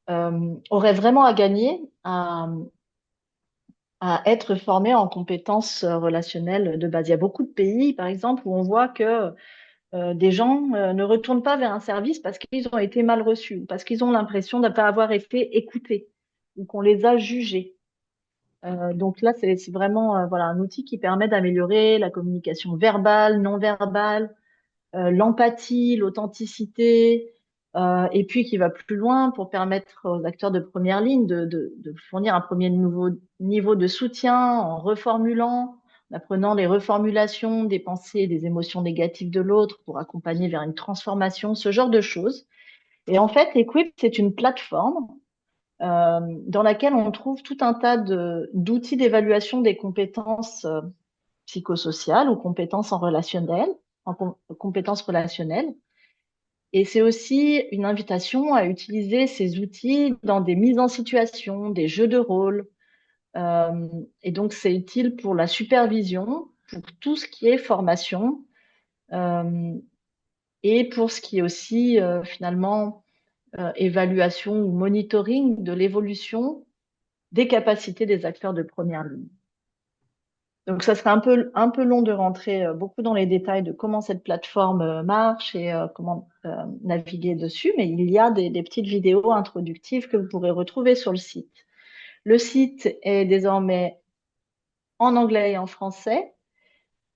[SPEAKER 2] aurait vraiment à gagner à être formé en compétences relationnelles de base. Il y a beaucoup de pays, par exemple, où on voit que des gens ne retournent pas vers un service parce qu'ils ont été mal reçus, ou parce qu'ils ont l'impression de ne pas avoir été écoutés, ou qu'on les a jugés. Donc là, c'est vraiment voilà, un outil qui permet d'améliorer la communication verbale, non verbale, l'empathie, l'authenticité, et puis qui va plus loin pour permettre aux acteurs de première ligne de fournir un premier niveau de soutien en reformulant, en apprenant les reformulations des pensées et des émotions négatives de l'autre pour accompagner vers une transformation, ce genre de choses. Et en fait, Equip, c'est une plateforme dans laquelle on trouve tout un tas d'outils d'évaluation des compétences psychosociales ou compétences compétences relationnelles. Et c'est aussi une invitation à utiliser ces outils dans des mises en situation, des jeux de rôle. Euh, et donc, c'est utile pour la supervision, pour tout ce qui est formation, euh, et pour ce qui est aussi finalement évaluation ou monitoring de l'évolution des capacités des acteurs de première ligne. Donc, ça serait un peu long de rentrer beaucoup dans les détails de comment cette plateforme marche et comment naviguer dessus, mais il y a des petites vidéos introductives que vous pourrez retrouver sur le site. Le site est désormais en anglais et en français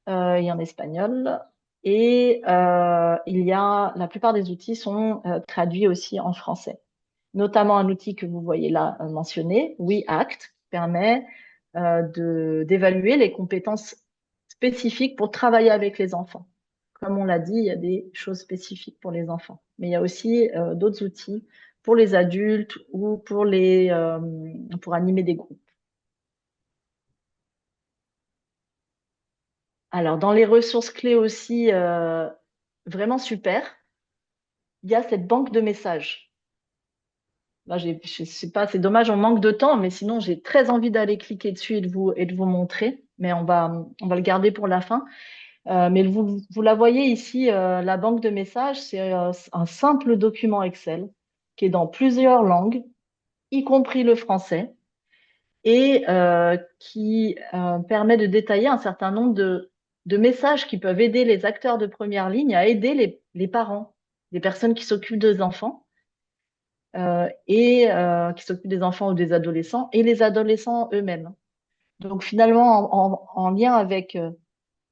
[SPEAKER 2] et en espagnol. Et la plupart des outils sont traduits aussi en français, notamment un outil que vous voyez là mentionné, WeAct, qui permet d'évaluer les compétences spécifiques pour travailler avec les enfants. Comme on l'a dit, il y a des choses spécifiques pour les enfants, mais il y a aussi d'autres outils pour les adultes ou pour animer des groupes. Alors, dans les ressources clés aussi, vraiment super, il y a cette banque de messages. là, je sais pas, c'est dommage, on manque de temps, mais sinon, j'ai très envie d'aller cliquer dessus et de vous montrer. Mais on va le garder pour la fin. Mais vous la voyez ici, la banque de messages, c'est un simple document Excel qui est dans plusieurs langues, y compris le français, et qui permet de détailler un certain nombre de messages qui peuvent aider les acteurs de première ligne à aider les parents, les personnes qui s'occupent des enfants et qui s'occupent des enfants ou des adolescents et les adolescents eux-mêmes. Donc finalement, en lien avec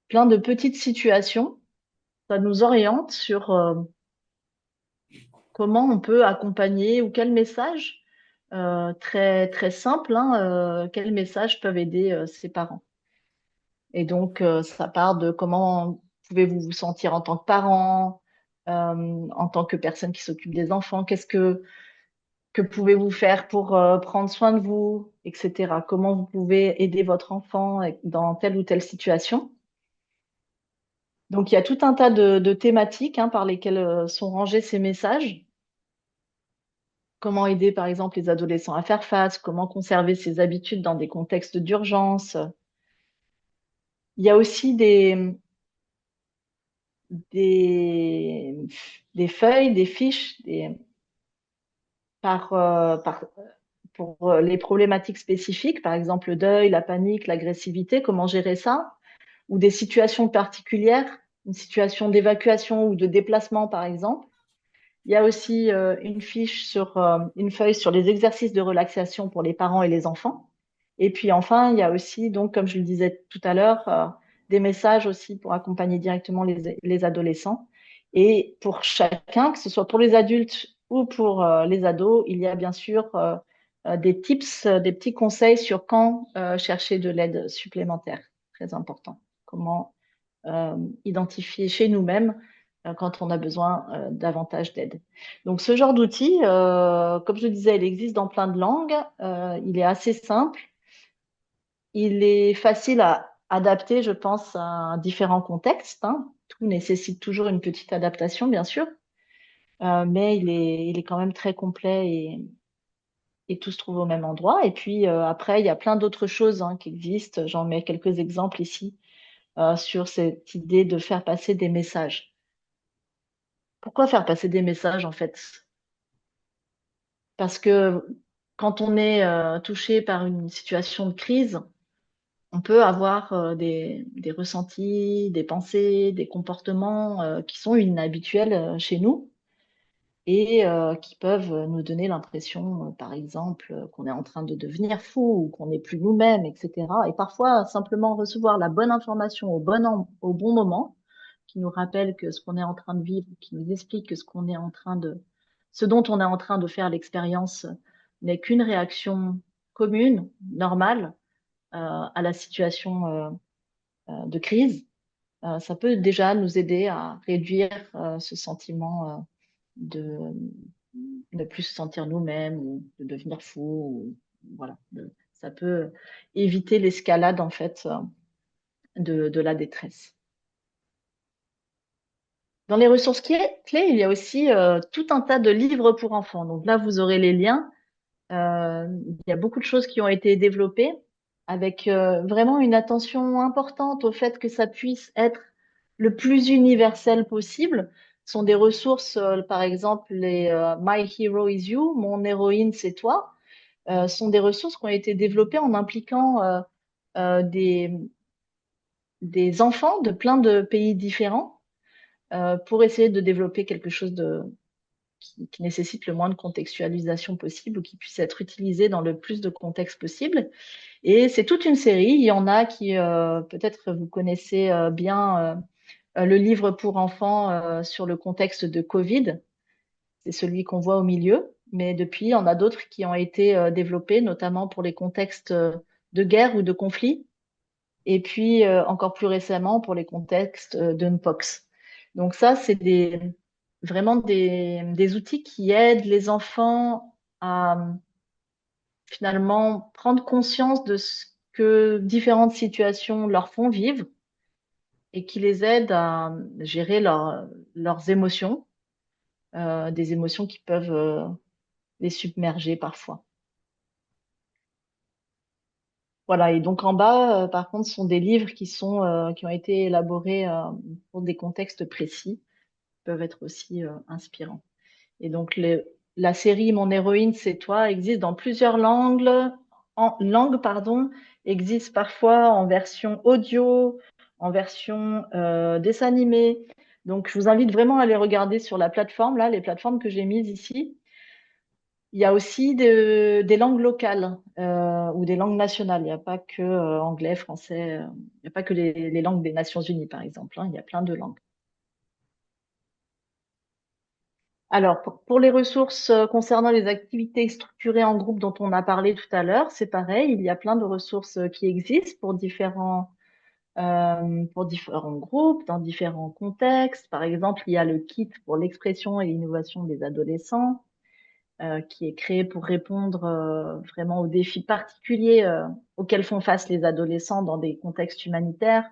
[SPEAKER 2] plein de petites situations, ça nous oriente sur comment on peut accompagner ou quel message très très simple, hein, quels messages peuvent aider ses parents. Et donc ça part de comment pouvez-vous vous sentir en tant que parent, en tant que personne qui s'occupe des enfants, que pouvez-vous faire pour prendre soin de vous, etc. Comment vous pouvez aider votre enfant dans telle ou telle situation. Donc il y a tout un tas de thématiques par lesquelles sont rangés ces messages. Comment aider, par exemple, les adolescents à faire face, comment conserver ses habitudes dans des contextes d'urgence. Il y a aussi des, des feuilles, des fiches par, pour les problématiques spécifiques, par exemple le deuil, la panique, l'agressivité, comment gérer ça, ou des situations particulières, une situation d'évacuation ou de déplacement, par exemple. Il y a aussi une feuille sur les exercices de relaxation pour les parents et les enfants. Et puis enfin, il y a aussi, donc, comme je le disais tout à l'heure, des messages aussi pour accompagner directement les adolescents. Et pour chacun, que ce soit pour les adultes ou pour les ados, il y a bien sûr des tips, des petits conseils sur quand chercher de l'aide supplémentaire. Très important. Comment identifier chez nous-mêmes quand on a besoin davantage d'aide. Donc ce genre d'outil, comme je disais, il existe dans plein de langues. Il est assez simple. Il est facile à adapter, je pense, à différents contextes, hein. Tout nécessite toujours une petite adaptation, bien sûr, mais il est quand même très complet et tout se trouve au même endroit. Et puis après, il y a plein d'autres choses qui existent. J'en mets quelques exemples ici sur cette idée de faire passer des messages. Pourquoi faire passer des messages en fait? Parce que quand on est touché par une situation de crise, on peut avoir des ressentis, des pensées, des comportements qui sont inhabituels chez nous et qui peuvent nous donner l'impression, par exemple, qu'on est en train de devenir fou ou qu'on n'est plus nous-mêmes, etc. Et parfois, simplement recevoir la bonne information au bon moment, qui nous rappelle que ce qu'on est en train de vivre, qui nous explique que ce dont on est en train de faire l'expérience n'est qu'une réaction commune, normale, à la situation de crise. Ça peut déjà nous aider à réduire ce sentiment de ne plus se sentir nous-mêmes ou de devenir fou. Voilà. Ça peut éviter l'escalade en fait de la détresse. Dans les ressources clés, il y a aussi tout un tas de livres pour enfants. Donc là, vous aurez les liens. Il y a beaucoup de choses qui ont été développées avec vraiment une attention importante au fait que ça puisse être le plus universel possible. Ce sont des ressources, par exemple, les My Hero is You, mon héroïne c'est toi, sont des ressources qui ont été développées en impliquant euh, des, des enfants de plein de pays différents pour essayer de développer quelque chose qui nécessite le moins de contextualisation possible ou qui puisse être utilisé dans le plus de contextes possible. Et c'est toute une série. Il y en a qui, peut-être vous connaissez bien le livre pour enfants sur le contexte de Covid. C'est celui qu'on voit au milieu. Mais depuis, il y en a d'autres qui ont été développés, notamment pour les contextes de guerre ou de conflit. Et puis, encore plus récemment, pour les contextes de Mpox. Donc ça, c'est vraiment des outils qui aident les enfants à finalement prendre conscience de ce que différentes situations leur font vivre et qui les aident à gérer leurs émotions, des émotions qui peuvent les submerger parfois. Voilà, et donc en bas, par contre, ce sont des livres qui ont été élaborés pour des contextes précis, qui peuvent être aussi inspirants. Et donc la série Mon héroïne, c'est toi existe dans plusieurs langues, pardon, existe parfois en version audio, en version dessin animé. Donc je vous invite vraiment à les regarder sur la plateforme, là, les plateformes que j'ai mises ici. Il y a aussi des langues locales ou des langues nationales. Il n'y a pas que anglais, français. Il n'y a pas que les langues des Nations Unies, par exemple, hein. Il y a plein de langues. Alors, pour les ressources concernant les activités structurées en groupe dont on a parlé tout à l'heure, c'est pareil. Il y a plein de ressources qui existent pour différents groupes, dans différents contextes. Par exemple, il y a le kit pour l'expression et l'innovation des adolescents. Qui est créé pour répondre vraiment aux défis particuliers auxquels font face les adolescents dans des contextes humanitaires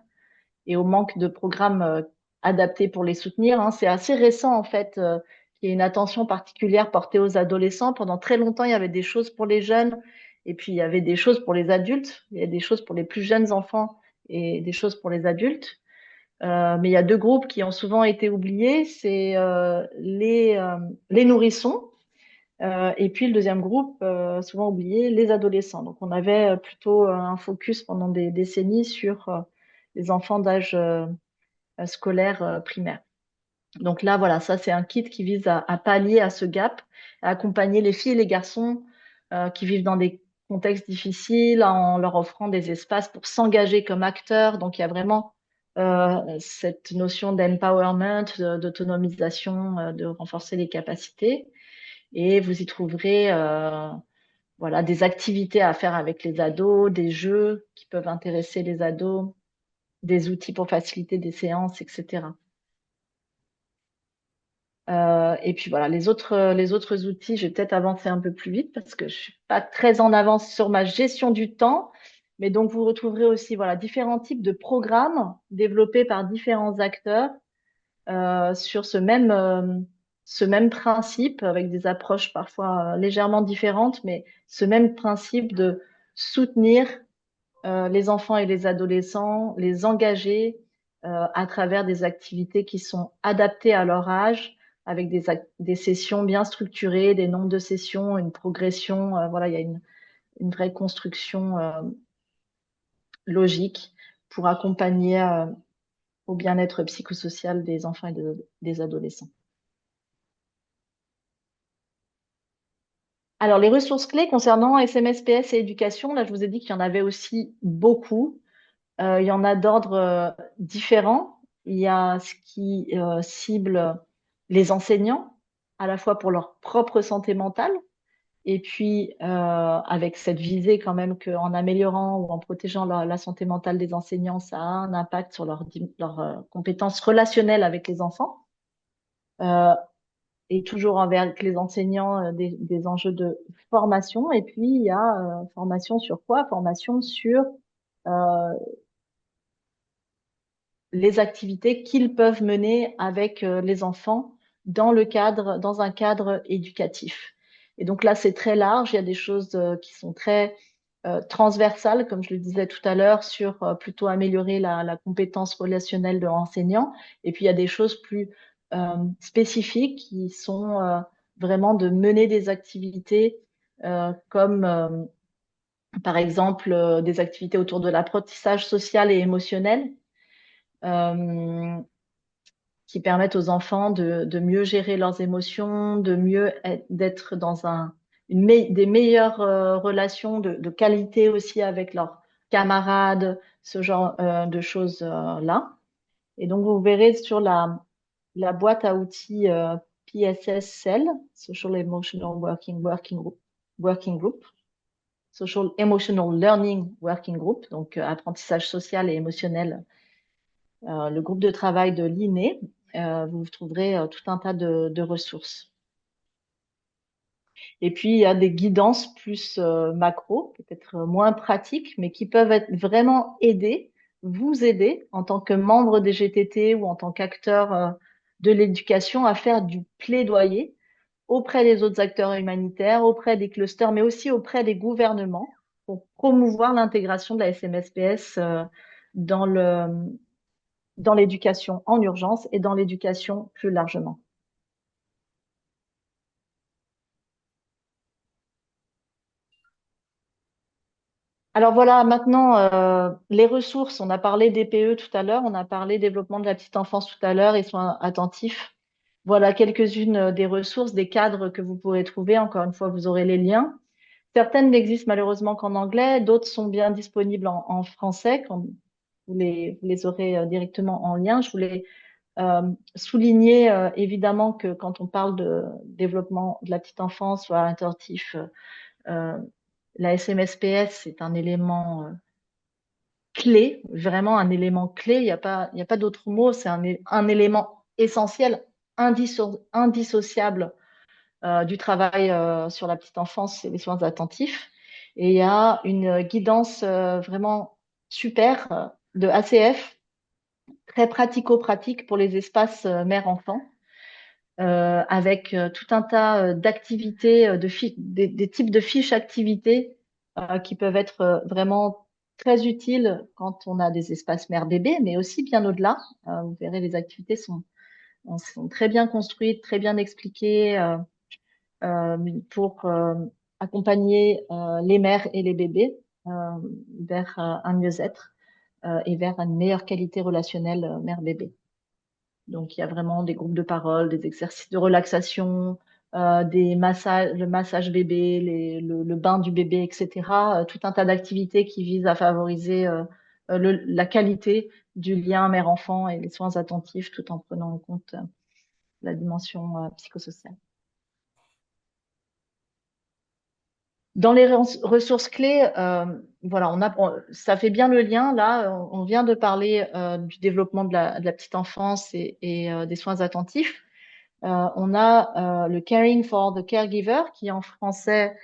[SPEAKER 2] et au manque de programmes adaptés pour les soutenir, hein. C'est assez récent en fait qu'il y ait une attention particulière portée aux adolescents. Pendant très longtemps, il y avait des choses pour les jeunes et puis il y avait des choses pour les adultes. Il y a des choses pour les plus jeunes enfants et des choses pour les adultes. Mais il y a deux groupes qui ont souvent été oubliés, c'est les nourrissons et puis le deuxième groupe, souvent oublié, les adolescents. Donc on avait plutôt un focus pendant des décennies sur les enfants d'âge scolaire primaire. Donc là, voilà, ça c'est un kit qui vise à pallier à ce gap, à accompagner les filles et les garçons qui vivent dans des contextes difficiles en leur offrant des espaces pour s'engager comme acteurs. Donc il y a vraiment cette notion d'empowerment, d'autonomisation, de renforcer les capacités. Et vous y trouverez voilà, des activités à faire avec les ados, des jeux qui peuvent intéresser les ados, des outils pour faciliter des séances, etc. Et puis voilà, les autres outils, je vais peut-être avancer un peu plus vite parce que je suis pas très en avance sur ma gestion du temps. Mais donc, vous retrouverez aussi voilà, différents types de programmes développés par différents acteurs sur ce même principe, avec des approches parfois légèrement différentes, mais ce même principe de soutenir les enfants et les adolescents, les engager à travers des activités qui sont adaptées à leur âge, avec des sessions bien structurées, des nombres de sessions, une progression. Voilà, il y a une vraie construction logique pour accompagner au bien-être psychosocial des enfants et des adolescents. Alors, les ressources clés concernant SMSPS et éducation, là, je vous ai dit qu'il y en avait aussi beaucoup. Il y en a d'ordre différents. Il y a ce qui cible les enseignants, à la fois pour leur propre santé mentale, et puis avec cette visée quand même qu'en améliorant ou en protégeant la santé mentale des enseignants, ça a un impact sur leurs compétences relationnelles avec les enfants. Euh, et toujours envers les enseignants des enjeux de formation. Et puis, il y a formation sur quoi? Formation sur euh, les activités qu'ils peuvent mener avec les enfants dans un cadre éducatif. Et donc là, c'est très large. Il y a des choses qui sont très transversales, comme je le disais tout à l'heure, sur plutôt améliorer la compétence relationnelle de l'enseignant. Et puis, il y a des choses plus spécifiques qui sont vraiment de mener des activités comme, par exemple, des activités autour de l'apprentissage social et émotionnel. Euh, qui permettent aux enfants de mieux gérer leurs émotions, d'être dans des meilleures relations de qualité aussi avec leurs camarades, ce genre de choses-là. Et donc, vous verrez sur la boîte à outils PSSL, Social Emotional Working Group, Social Emotional Learning Working Group, donc apprentissage social et émotionnel, le groupe de travail de l'INE, vous trouverez tout un tas de ressources. Et puis, il y a des guidances plus macro, peut-être moins pratiques, mais qui peuvent vraiment vous aider en tant que membre des GTT ou en tant qu'acteur de l'éducation à faire du plaidoyer auprès des autres acteurs humanitaires, auprès des clusters, mais aussi auprès des gouvernements pour promouvoir l'intégration de la SMSPS dans dans l'éducation en urgence et dans l'éducation plus largement. Alors voilà, maintenant, les ressources, on a parlé DPE tout à l'heure, on a parlé développement de la petite enfance tout à l'heure et soins attentifs. Voilà quelques-unes des ressources, des cadres que vous pourrez trouver. Encore une fois, vous aurez les liens. Certaines n'existent malheureusement qu'en anglais, d'autres sont bien disponibles en français quand vous les aurez directement en lien. Je voulais souligner évidemment que quand on parle de développement de la petite enfance, soit attentif, euh, la SMSPS, c'est un élément clé, vraiment un élément clé. Il y a pas d'autre mot. C'est un élément essentiel, indissociable du travail sur la petite enfance et les soins attentifs. Et il y a une guidance vraiment super de ACF, très pratico-pratique pour les espaces mère-enfant, avec tout un tas d'activités, des types de fiches activités qui peuvent être vraiment très utiles quand on a des espaces mère-bébé, mais aussi bien au-delà. Vous verrez, les activités sont très bien construites, très bien expliquées euh, pour accompagner les mères et les bébés euh, vers un mieux-être et vers une meilleure qualité relationnelle mère-bébé. Donc, il y a vraiment des groupes de parole, des exercices de relaxation, des massages, le massage bébé, le bain du bébé, etc. Tout un tas d'activités qui visent à favoriser la qualité du lien mère-enfant et les soins attentifs tout en prenant en compte la dimension psychosociale. Dans les ressources clés, voilà, ça fait bien le lien. Là, on vient de parler du développement de de la petite enfance et des soins attentifs. On a le Caring for the Caregiver, qui en français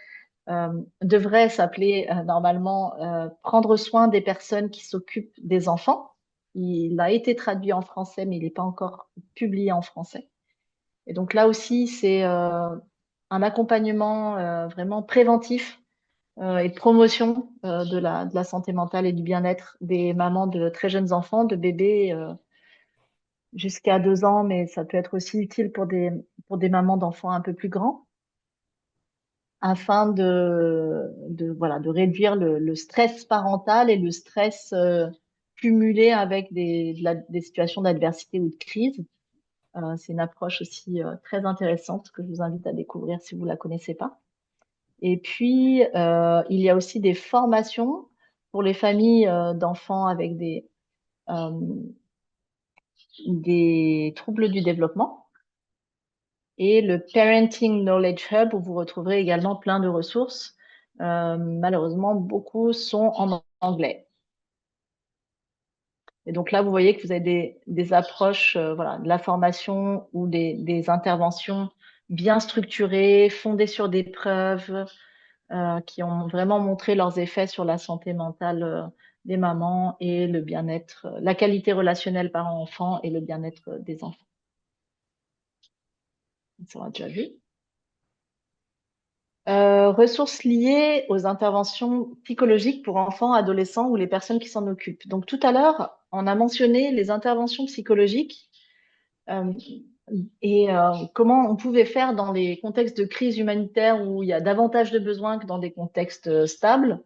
[SPEAKER 2] devrait s'appeler normalement Prendre soin des personnes qui s'occupent des enfants. Il a été traduit en français, mais il n'est pas encore publié en français. Et donc là aussi, c'est un accompagnement vraiment préventif et de promotion de la santé mentale et du bien-être des mamans de très jeunes enfants, de bébés jusqu'à 2 ans, mais ça peut être aussi utile pour des mamans d'enfants un peu plus grands, afin voilà, de réduire le stress parental et le stress cumulé avec des situations d'adversité ou de crise. C'est une approche aussi très intéressante que je vous invite à découvrir si vous la connaissez pas. Et puis, il y a aussi des formations pour les familles d'enfants avec euh, des troubles du développement et le Parenting Knowledge Hub où vous retrouverez également plein de ressources. Malheureusement, beaucoup sont en anglais. Et donc là, vous voyez que vous avez des approches, voilà, de la formation ou des interventions bien structurées, fondées sur des preuves, qui ont vraiment montré leurs effets sur la santé mentale des mamans et le bien-être, la qualité relationnelle parent-enfant et le bien-être des enfants. Ça on a déjà vu. Ressources liées aux interventions psychologiques pour enfants, adolescents ou les personnes qui s'en occupent. Donc tout à l'heure, on a mentionné les interventions psychologiques euh, et comment on pouvait faire dans les contextes de crise humanitaire où il y a davantage de besoins que dans des contextes stables.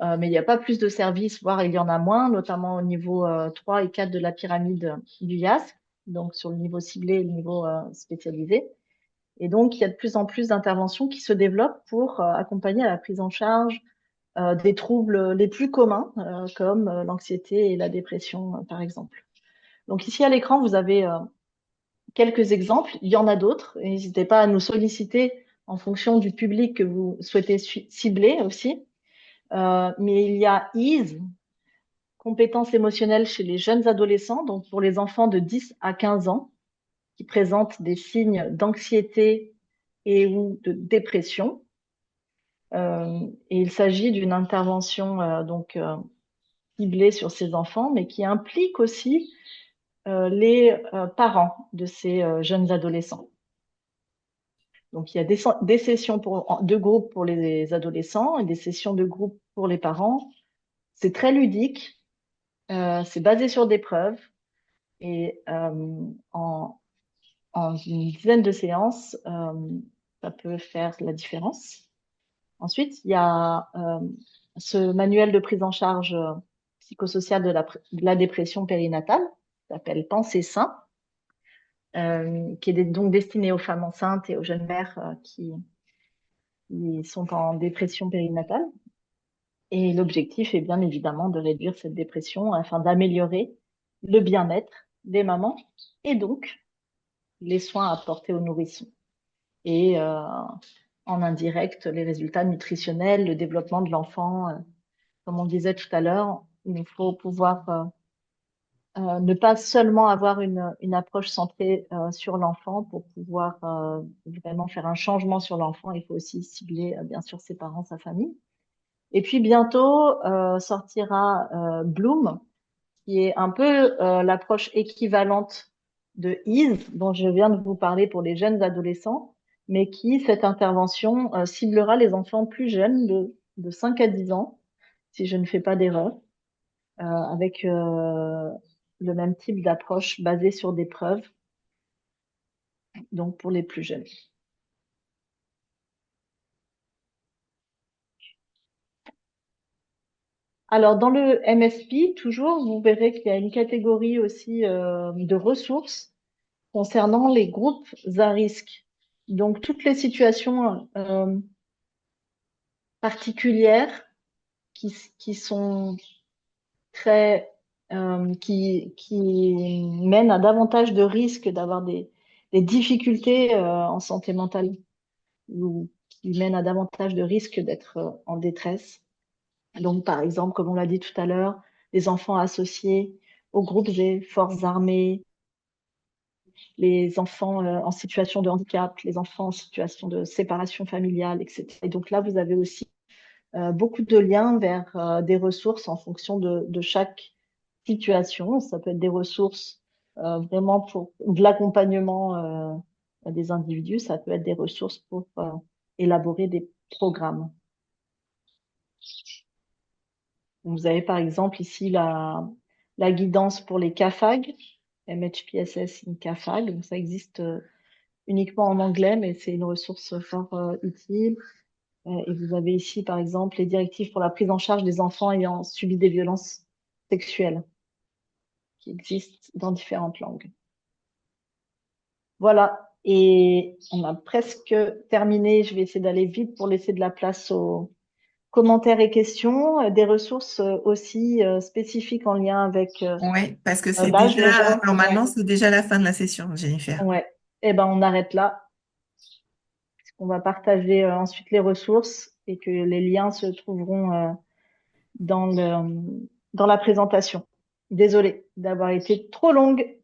[SPEAKER 2] Mais il n'y a pas plus de services, voire il y en a moins, notamment au niveau 3 et 4 de la pyramide du IASC, donc sur le niveau ciblé et le niveau spécialisé. Et donc, il y a de plus en plus d'interventions qui se développent pour accompagner à la prise en charge des troubles les plus communs, comme l'anxiété et la dépression, par exemple. Donc ici à l'écran, vous avez quelques exemples. Il y en a d'autres. N'hésitez pas à nous solliciter en fonction du public que vous souhaitez cibler aussi. Mais il y a EASE, compétences émotionnelles chez les jeunes adolescents, donc pour les enfants de 10 à 15 ans, qui présentent des signes d'anxiété et ou de dépression. Et il s'agit d'une intervention ciblée sur ces enfants, mais qui implique aussi les parents de ces jeunes adolescents. Donc, il y a des sessions de groupe pour les adolescents et des sessions de groupe pour les parents. C'est très ludique, c'est basé sur des preuves et en une dizaine de séances, ça peut faire la différence. Ensuite, il y a ce manuel de prise en charge psychosociale de la dépression périnatale, qui s'appelle Penser sain, qui est donc destiné aux femmes enceintes et aux jeunes mères qui sont en dépression périnatale. Et l'objectif est bien évidemment de réduire cette dépression afin d'améliorer le bien-être des mamans et donc les soins apportés aux nourrissons. Et en indirect, les résultats nutritionnels, le développement de l'enfant. Comme on disait tout à l'heure, il faut pouvoir ne pas seulement avoir une approche centrée sur l'enfant pour pouvoir vraiment faire un changement sur l'enfant. Il faut aussi cibler, bien sûr, ses parents, sa famille. Et puis bientôt sortira Bloom, qui est un peu l'approche équivalente de Ease, dont je viens de vous parler pour les jeunes adolescents, mais qui, cette intervention, ciblera les enfants plus jeunes de 5 à 10 ans, si je ne fais pas d'erreur, avec le même type d'approche basée sur des preuves, donc pour les plus jeunes. Alors, dans le MSP, toujours, vous verrez qu'il y a une catégorie aussi de ressources concernant les groupes à risque. Donc, toutes les situations particulières qui sont très, qui mènent à davantage de risques d'avoir des difficultés en santé mentale ou qui mènent à davantage de risques d'être en détresse. Donc, par exemple, comme on l'a dit tout à l'heure, les enfants associés aux groupes des forces armées, les enfants en situation de handicap, les enfants en situation de séparation familiale, etc. Et donc là, vous avez aussi beaucoup de liens vers des ressources en fonction de chaque situation. Ça peut être des ressources vraiment pour de l'accompagnement des individus, ça peut être des ressources pour élaborer des programmes. Vous avez par exemple ici la guidance pour les CAFAG, MHPSS in CAFAG. Donc ça existe uniquement en anglais, mais c'est une ressource fort utile. Et vous avez ici, par exemple, les directives pour la prise en charge des enfants ayant subi des violences sexuelles, qui existent dans différentes langues. Voilà. Et on a presque terminé. Je vais essayer d'aller vite pour laisser de la place aux commentaires et questions. Des ressources aussi spécifiques en lien avec
[SPEAKER 1] Oui, parce que c'est
[SPEAKER 2] l'âge,
[SPEAKER 1] déjà,
[SPEAKER 2] le genre. Ouais,
[SPEAKER 1] normalement, c'est déjà la fin de la session, Jennifer.
[SPEAKER 2] ouais. Eh ben, on arrête là. On va partager ensuite les ressources et que les liens se trouveront dans la présentation. Désolée d'avoir été trop longue.